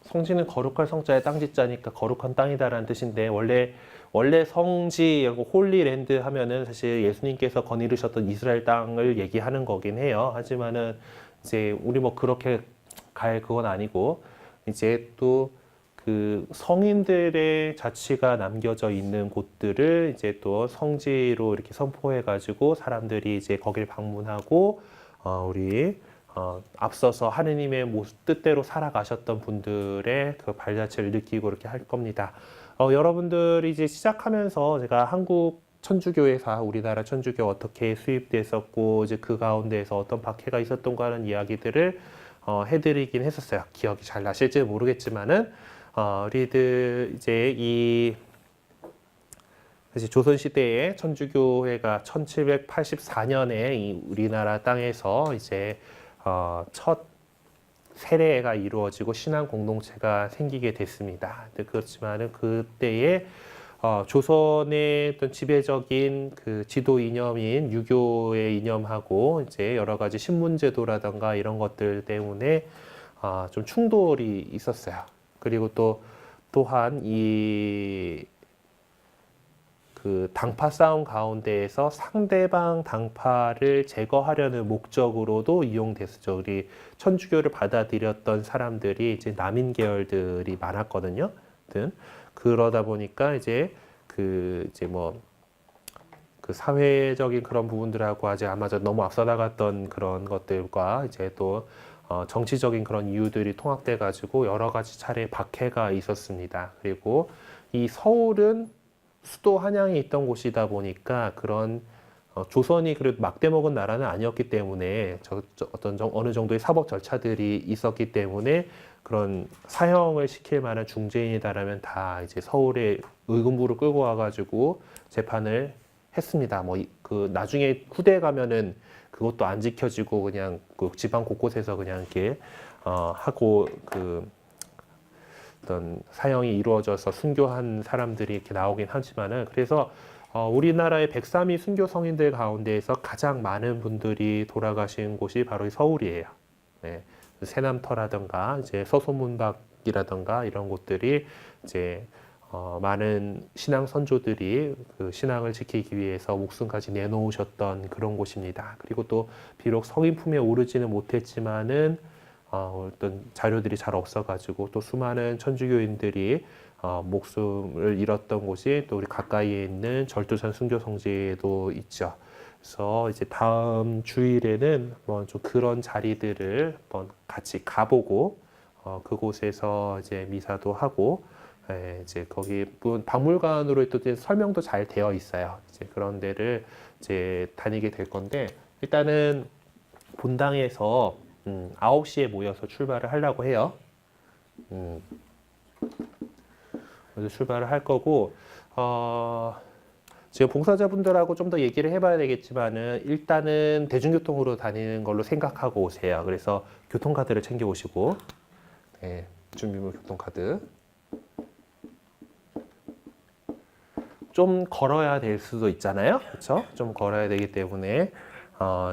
성지는 거룩할 성자에 땅지자니까 거룩한 땅이다라는 뜻인데, 원래 성지, 홀리랜드 하면은 사실 예수님께서 거니르셨던 이스라엘 땅을 얘기하는 거긴 해요. 하지만은 이제 우리 뭐 그렇게 갈 그건 아니고, 이제 또 성인들의 자취가 남겨져 있는 곳들을 이제 또 성지로 이렇게 선포해가지고 사람들이 이제 거길 방문하고, 앞서서 하느님의 뜻대로 살아가셨던 분들의 그 발자취를 느끼고 이렇게 할 겁니다. 여러분들이 이제 시작하면서 제가 한국 천주교회사, 우리나라 천주교 어떻게 수입됐었고, 이제 그 가운데에서 어떤 박해가 있었던가 하는 이야기들을 해드리긴 했었어요. 기억이 잘 나실지 모르겠지만은, 우리들 이제 사실 조선시대에 천주교회가 1784년에 이 우리나라 땅에서 이제 첫 세례가 이루어지고 신앙 공동체가 생기게 됐습니다. 그렇지만은 그때에 조선의 어떤 지배적인 지도 이념인 유교의 이념하고 이제 여러 가지 신문제도라던가 이런 것들 때문에 좀 충돌이 있었어요. 그리고 또한 당파 싸움 가운데에서 상대방 당파를 제거하려는 목적으로도 이용됐었죠. 우리 천주교를 받아들였던 사람들이 이제 남인 계열들이 많았거든요. 그러다 보니까 이제 사회적인 그런 부분들하고 아직 아마 너무 앞서 나갔던 그런 것들과 이제 또 정치적인 그런 이유들이 통합돼 가지고 여러 가지 차례 박해가 있었습니다. 그리고 이 서울은 수도 한양에 있던 곳이다 보니까 그런 조선이 그래도 막대 먹은 나라는 아니었기 때문에 어느 정도의 사법 절차들이 있었기 때문에 그런 사형을 시킬 만한 중죄인이다라면 다 이제 서울에 의금부를 끌고 와가지고 재판을 했습니다. 나중에 후대에 가면은 그것도 안 지켜지고 그냥 지방 곳곳에서 그냥 이렇게 하고 어떤 사형이 이루어져서 순교한 사람들이 이렇게 나오긴 하지만은, 그래서 우리나라의 103위 순교 성인들 가운데에서 가장 많은 분들이 돌아가신 곳이 바로 이 서울이에요. 네. 세남터라든가 이제 서소문박이라든가 이런 곳들이 이제 많은 신앙 선조들이 그 신앙을 지키기 위해서 목숨까지 내놓으셨던 그런 곳입니다. 그리고 또 비록 성인 품에 오르지는 못했지만은 어떤 자료들이 잘 없어가지고 또 수많은 천주교인들이 목숨을 잃었던 곳이 또 우리 가까이에 있는 절두산 순교 성지에도 있죠. 그래서 이제 다음 주일에는 뭐 좀 그런 자리들을 한번 같이 가보고 그곳에서 이제 미사도 하고 이제 거기 박물관으로 또 이제 설명도 잘 되어 있어요. 이제 그런 데를 이제 다니게 될 건데 일단은 본당에서 9시에 모여서 출발을 하려고 해요. 그래서 출발을 할 거고 지금 봉사자분들하고 좀 더 얘기를 해봐야 되겠지만은 일단은 대중교통으로 다니는 걸로 생각하고 오세요. 그래서 교통카드를 챙겨 오시고 네, 준비물 교통카드. 좀 걸어야 될 수도 있잖아요. 그렇죠? 좀 걸어야 되기 때문에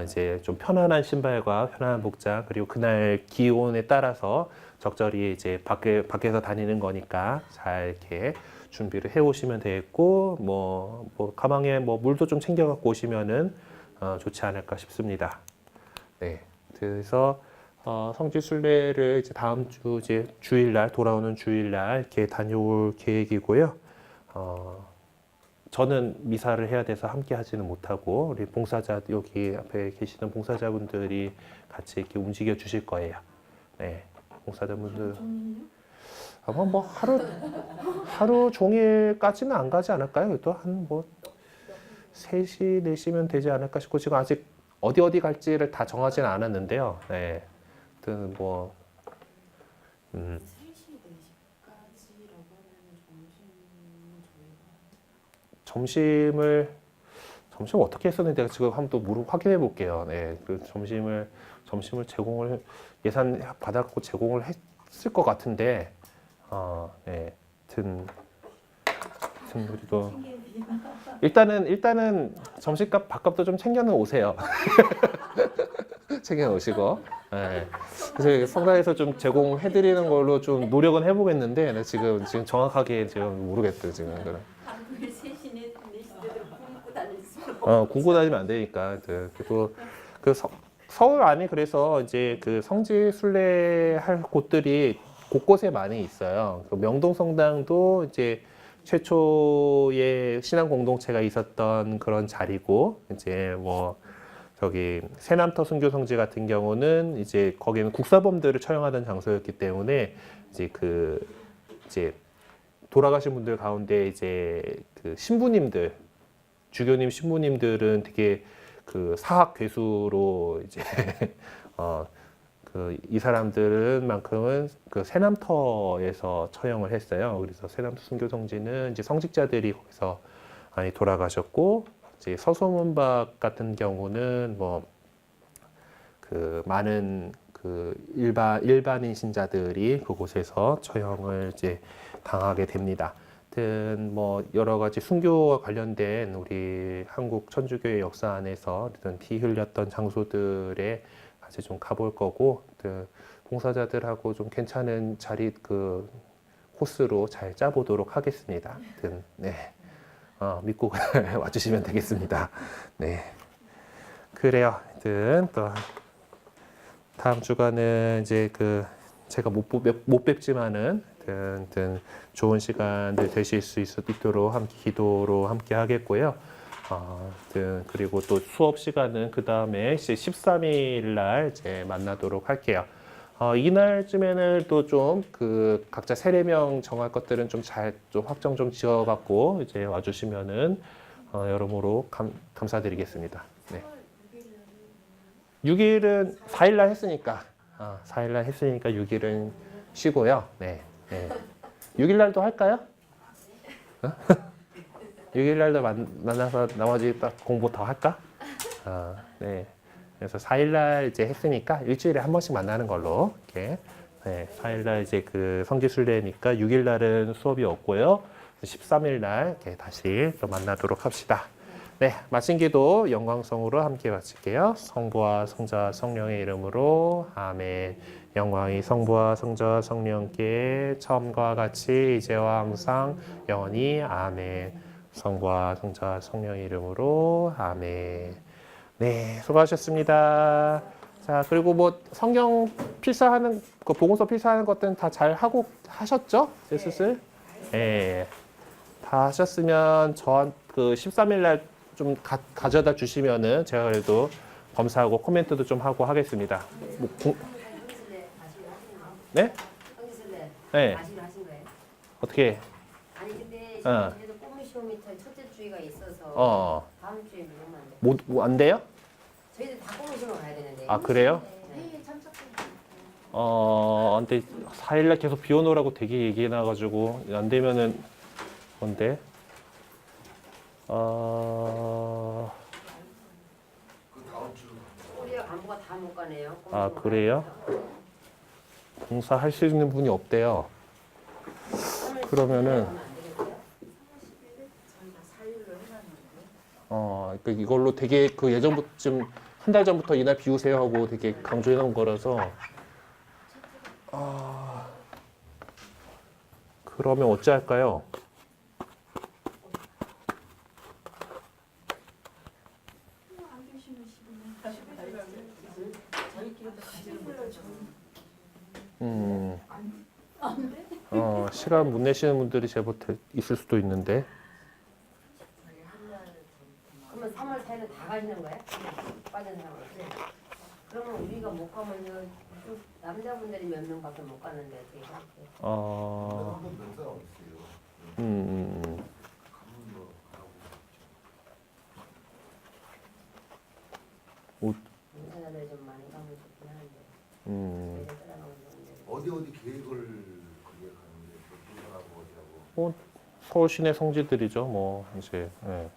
이제 좀 편안한 신발과 편안한 복장 그리고 그날 기온에 따라서 적절히 이제 밖에서 다니는 거니까 잘 이렇게 준비를 해 오시면 되겠고 뭐 가방에 뭐 물도 좀 챙겨 갖고 오시면은 좋지 않을까 싶습니다. 네. 그래서 성지 순례를 이제 다음 주 이제 주일날 돌아오는 주일날 이렇게 다녀올 계획이고요. 저는 미사를 해야 돼서 함께 하지는 못하고 우리 봉사자 여기 앞에 계시는 봉사자분들이 같이 이렇게 움직여 주실 거예요. 네, 봉사자분들 아마 뭐 하루 종일까지는 안 가지 않을까요? 또 한 뭐 3시, 4시면 되지 않을까 싶고 지금 아직 어디 갈지를 다 정하지는 않았는데요. 네, 아무튼 뭐 3시, 4시까지라고 하면 점심을 어떻게 했었는지 지금 한번 또 확인해 볼게요. 네, 그 점심을 제공을 예산 받아갖고 제공을 했을 것 같은데, 네, 우리도 일단은 점심값 밥값도 좀 챙겨는 오세요. 챙겨 놓으시고, 네. 그래서 성당에서 좀 제공을 해드리는 걸로 좀 노력은 해보겠는데, 나 지금 정확하게 지금 모르겠어요 지금. 한국에 3시내 4시대로 굶고 다닐 수 굶고 다니면 안 되니까. 그리고 서울 안에 그래서 이제 그 성지 순례할 곳들이 곳곳에 많이 있어요. 그 명동 성당도 이제 최초의 신앙 공동체가 있었던 그런 자리고, 이제 뭐 저기 세남터 순교 성지 같은 경우는 이제 거기는 국사범들을 처형하던 장소였기 때문에 이제 돌아가신 분들 가운데 이제 그 신부님들, 주교님 신부님들은 되게 그 사학 괴수로 이제 이 사람들은만큼은 그 세남터에서 처형을 했어요. 그래서 세남터 순교 성지는 이제 성직자들이 거기서 많이 돌아가셨고, 이제 서소문박 같은 경우는 뭐 그 많은 그 일반인 신자들이 그곳에서 처형을 이제 당하게 됩니다. 하여튼 뭐 여러 가지 순교와 관련된 우리 한국 천주교의 역사 안에서 어떤 피 흘렸던 장소들에 같이 좀 가볼 거고, 봉사자들하고 좀 괜찮은 자리 그 코스로 잘 짜보도록 하겠습니다. 하여튼 네, 믿고 와주시면 되겠습니다. 네, 그래요. 하여튼 또 다음 주간은 이제 그 제가 못 뵙지만은 하여튼 좋은 시간들 되실 수 있도록 함께 기도로 함께 하겠고요. 그리고 또 수업 시간은 그 다음에 13일 날 이제 만나도록 할게요. 이날쯤에는 또 좀 그 각자 세례명 정할 것들은 좀 확정 좀 지어갖고 이제 와주시면은 여러모로 감사드리겠습니다. 네. 6일은 4일날 했으니까 4일날 했으니까 6일은 쉬고요. 네. 6일날도 할까요? 6일날도 만나서 나머지 딱 공부 더 할까? 네. 그래서 4일날 이제 했으니까 일주일에 한 번씩 만나는 걸로 이렇게. 네. 4일날 이제 그 성지순례니까 6일날은 수업이 없고요. 13일 날 이렇게 다시 또 만나도록 합시다. 네, 마친 기도 영광성으로 함께 마칠게요. 성부와 성자와 성령의 이름으로 아멘. 영광이 성부와 성자와 성령께 처음과 같이 이제와 항상 영원히 아멘. 성부와 성자와 성령의 이름으로 아멘. 네, 수고하셨습니다. 자, 그리고 뭐 성경 필사하는 그 복음서 필사하는 것들은 다 잘 하고 하셨죠? 제수슬? 네. 다 하셨으면 저한 그 13일 날 좀 가져다 주시면은 제가 그래도 검사하고 코멘트도 좀 하고 하겠습니다. 뭐, 네? 네. 아시를 하신 거예요? 어떻게? 아니 근데 어. 그래도 꼬미 쇼미터 첫째 주의가 있어서 다음 주에 미루면 안 돼요? 뭐 안 돼요? 저희들 다 꼬미 쇼로 가야 되는데. 아, 그래요? 네. 근데 4일 날 계속 비 오노라고 되게 얘기해 놔 가지고 안 되면은 뭔데? 우리가 간부가 다 못 가네요. 꼬미 아, 쇼로 그래요? 가야 봉사할 수 있는 분이 없대요. 돼서. 그러면은 하면 안 되겠어요? 그러니까 이걸로 되게 그 예전부터 좀 한 달 전부터 이날 비우세요 하고 되게 강조해 놓은 거라서 그러면 어찌 할까요? 시간 못 내시는 분들이 제법 있을 수도 있는데. 그러면 3월 4일은 다 가시는 거예요? 빠진 사람은. 그러면 우리가 못 가면 이쪽 남자분들이 몇 명밖에 못 가는데 어떻게 생각해요? 인사자들 좀 많이 가면 좋긴 하는데. 저희들 떠나는 분들. 어디 계획을 그게 가는데 어디라고 어디라고 서울 시내 성지들이죠. 뭐 이제 예. 그러니까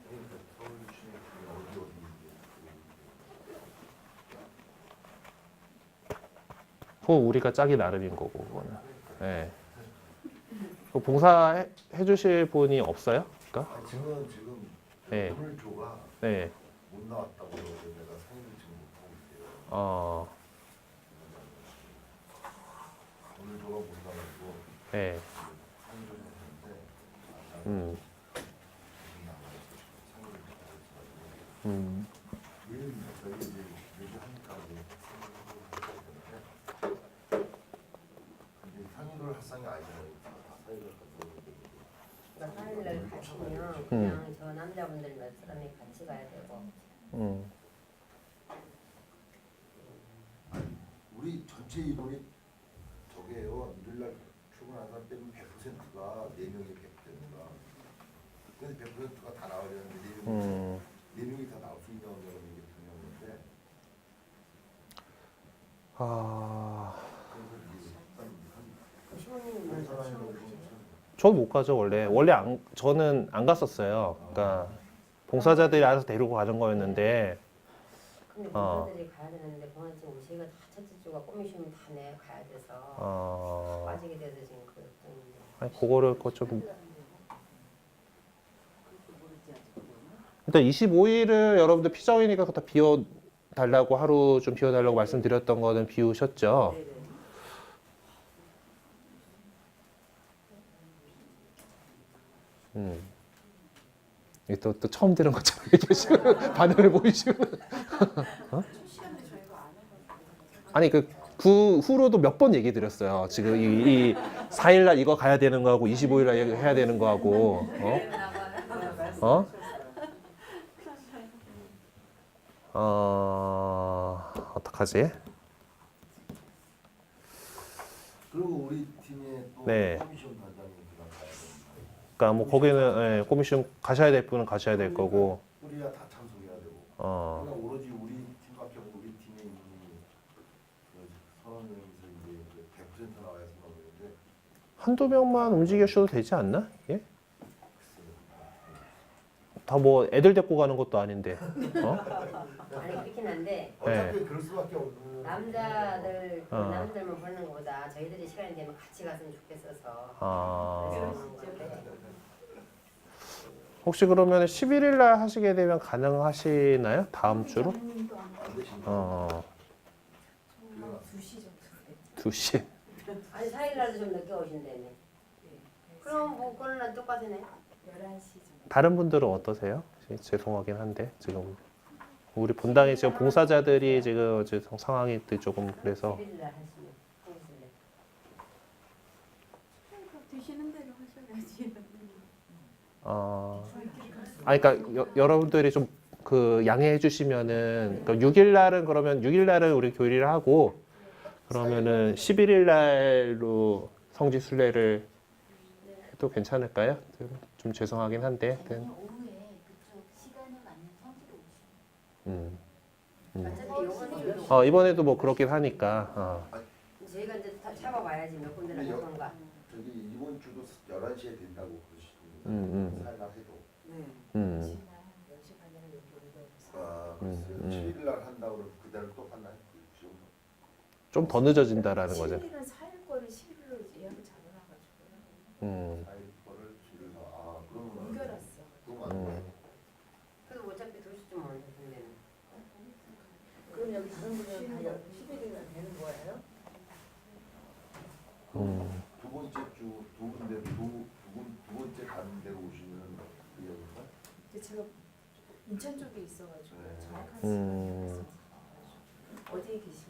서울 시내 중에 어디 그거 우리가 짜기 나름인 거고 그거는. 예. 그 봉사해 주실 분이 없어요? 그러니까? 지금 네. 오늘 조가 네. 못 나왔다고 그러고 내가 상의를 지금 못 하고 있어요. 오늘 조가 못 나가지고 네. 상의 좀 했는데 음. 상의를 못 하고 있어가지고 매일 저희 이제 매주 하니까 근데 상의를 할 상이 아니잖아요. 다 상의를 갖고 그러니까 4일날 가시면 그냥 저 남자분들 몇 사람이 같이 가야 되고. 우리 전체 인원이 저게요. 일요일날 출근하는 사람 빼면 100%가 4명이 100%가. 근데 100%가 다 나와야 되는데 4명이 다 나올 수 있는 경우는 이게 중요한데 시원님은 전 못 가죠 원래. 저는 안 갔었어요. 그러니까 봉사자들이 알아서 데리고 가는 거였는데. 근데 본사들이 가야 되는데 본사 지금 저희가 다 첫째 주가 꼬미시면 다 내야 가야 돼서 빠지게 돼서 지금 그랬는데. 아니 그거를 좀 일단 25일을 여러분들 피자오이니까 다 비워 달라고 하루 좀 비워 달라고 말씀드렸던 거는 비우셨죠? 이게 또 처음 들은 것처럼 얘기하시면 반응을 보이시면 아니 그 후로도 몇 번 얘기 드렸어요. 지금 이 4일날 이거 가야 되는 거하고 25일날 해야 되는 거하고 어떡하지? 그리고 우리 팀에 또 네. 커미션 단장님 그냥 가야 됩니다. 그러니까 뭐 거기는 코미션 가셔야 될 분은 가셔야 될 거고. 우리가 다 참석해야 되고. 그러니까 오로지 우리 팀밖에 없고 우리 팀에 있는 그 선원에서 이제 100% 나와야 생각하는데 한두 명만 움직여셔도 되지 않나? 예? 다 뭐 애들 데리고 가는 것도 아닌데. 아니 그렇긴 한데 어차피 그럴 수밖에 없는. 남자들 남자들만 보는 것보다 저희들이 시간이 되면 같이 갔으면 좋겠어서 그래서 그러는 건데 혹시 그러면 11일 날 하시게 되면 가능하시나요? 다음 주로? 안 되신다. 어, 2시. 아니 4일 날도 좀 늦게 오신다며. 그럼 뭐 그거는 난 똑같으네. 11시 정도. 다른 분들은 어떠세요? 죄송하긴 한데 지금 우리 본당에 지금 봉사자들이 지금 상황이 조금 그래서 11일 날 하시면 하실래? 드시는 대로 하셔야지. 그러니까 여러분들이 좀 그 양해해 주시면은 그러니까 6일 날은 그러면 6일 날은 우리 교리를 하고 그러면은 11일 날로 성지 순례를 해도 괜찮을까요? 좀 죄송하긴 한데. 오후에 그쪽 시간에 맞는 성지로 오시면 어차피 이건 이번에도 뭐 그렇긴 하니까. 저희가 이제 다 잡아봐야지 몇 군데나 근데 그런가. 저기 이번 주도 11시에 된다고 그러시는 살날 해도. 아, 글쎄요. 7일 날 한다고 그러면 그대로 또 하나요? 좀 더 늦어진다라는 거죠. 7일은 4일 거를 11일로 예약을 잡아놔가지고 4일 거를 7일 그러면 옮겨놨어. 그러면 안 돼. 그래도 어차피 2시쯤 먼저 된다면. 그럼 여기 다른 분은 다 11일날 되는 거예요? 두 번째 주 두 군데 두 번째 가는 데로 오시면 그 여기가 근데 제가 인천 쪽에 있어가지고 네. 정확한 시간을 어디에 계신지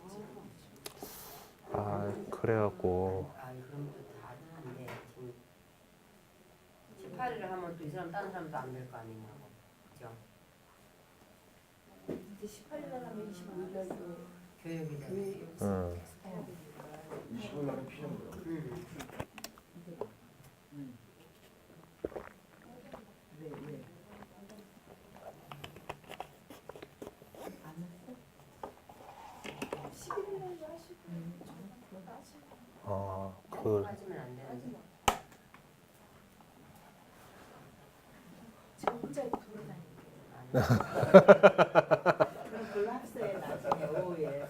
그래갖고 그럼 또 다른데 지금 18일을 하면 또 이 사람 다른 사람도 안 될 거 아니냐고. 그죠? 근데 18일날 하면 25일날도 교육이잖아. 교회 음. 20일 날은 피는 거예요. 왜? 안 했어? 11일날도 하시고 그거 따지고 빠지면 안 되는데. 저 혼자 돌아다니는 그럼 그걸로 합세해 나중에 오후에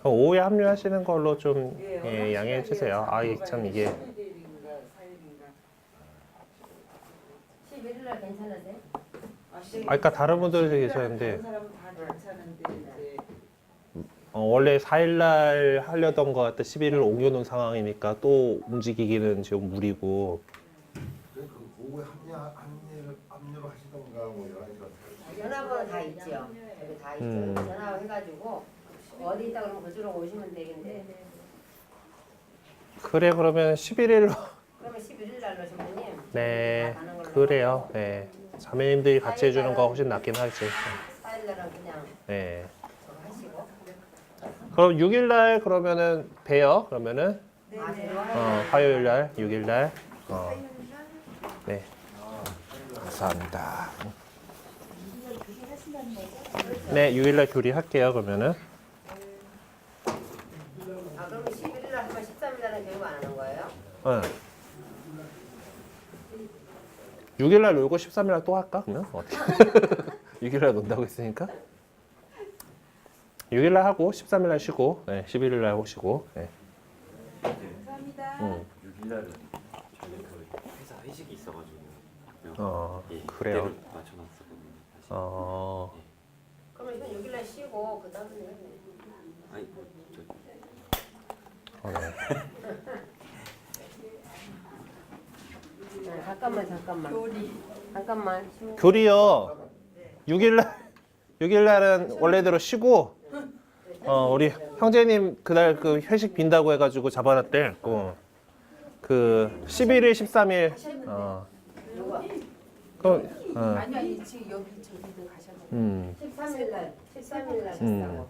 그럼 오후에 합류하시는 걸로 좀 예, 양해해 주세요. 참 이게 11일인가 4일인가 11일 날 괜찮으세요? 그러니까 다른 분들이 계셨는데 다른 사람은 다 괜찮은데 이제 원래 4일 날 하려던 거 갖다 11일 옮겨놓은 상황이니까 또 움직이기는 지금 무리고. 그 오후에 합류를 하시던가 뭐 11시 같은 전화번호 다 있죠. 여기 다 있죠. 전화 해가지고 어디 있다 그러면 그쪽으로 오시면 되겠는데. 그래 그러면 11일로 그러면 11일 날로 신부님. 네 다 가는 걸로 그래요. 하고, 네 자매님들이 같이 해주는 거 훨씬 낫긴 하지. 4일 날은 그냥 네. 저거 하시고. 그럼 6일 날 그러면은 봬요. 그러면은 들어와요. 화요일 날 6일 날. 네. 감사합니다. 네 6일 날 교리할게요. 그러면은. 그러면 11일 날 하면 13일 날은 교육 안 하는 거예요? 응. 6일 날 놀고 13일 날 또 할까? 그러면 어떻게? 6일 날 논다고 했으니까. 6일 날 하고 13일 날 쉬고, 네, 11일 날 오시고. 네. 감사합니다. 6일날은 저희 그 회사 회식이 있어가지고 그래요. 그때를 맞춰놨었거든요. 다시. 그러면 이건 6일 날 쉬고 그 다음에 아니 저 네. 잠깐만. 잠깐만. 교리요. 6일 날은 원래대로 쉬고, 우리 형제님 그날 그 회식 빈다고 해가지고 잡아놨대. 그 11일, 13일. 그럼 아니 지금 여기 저기들 가셔서 13일 날 식사고.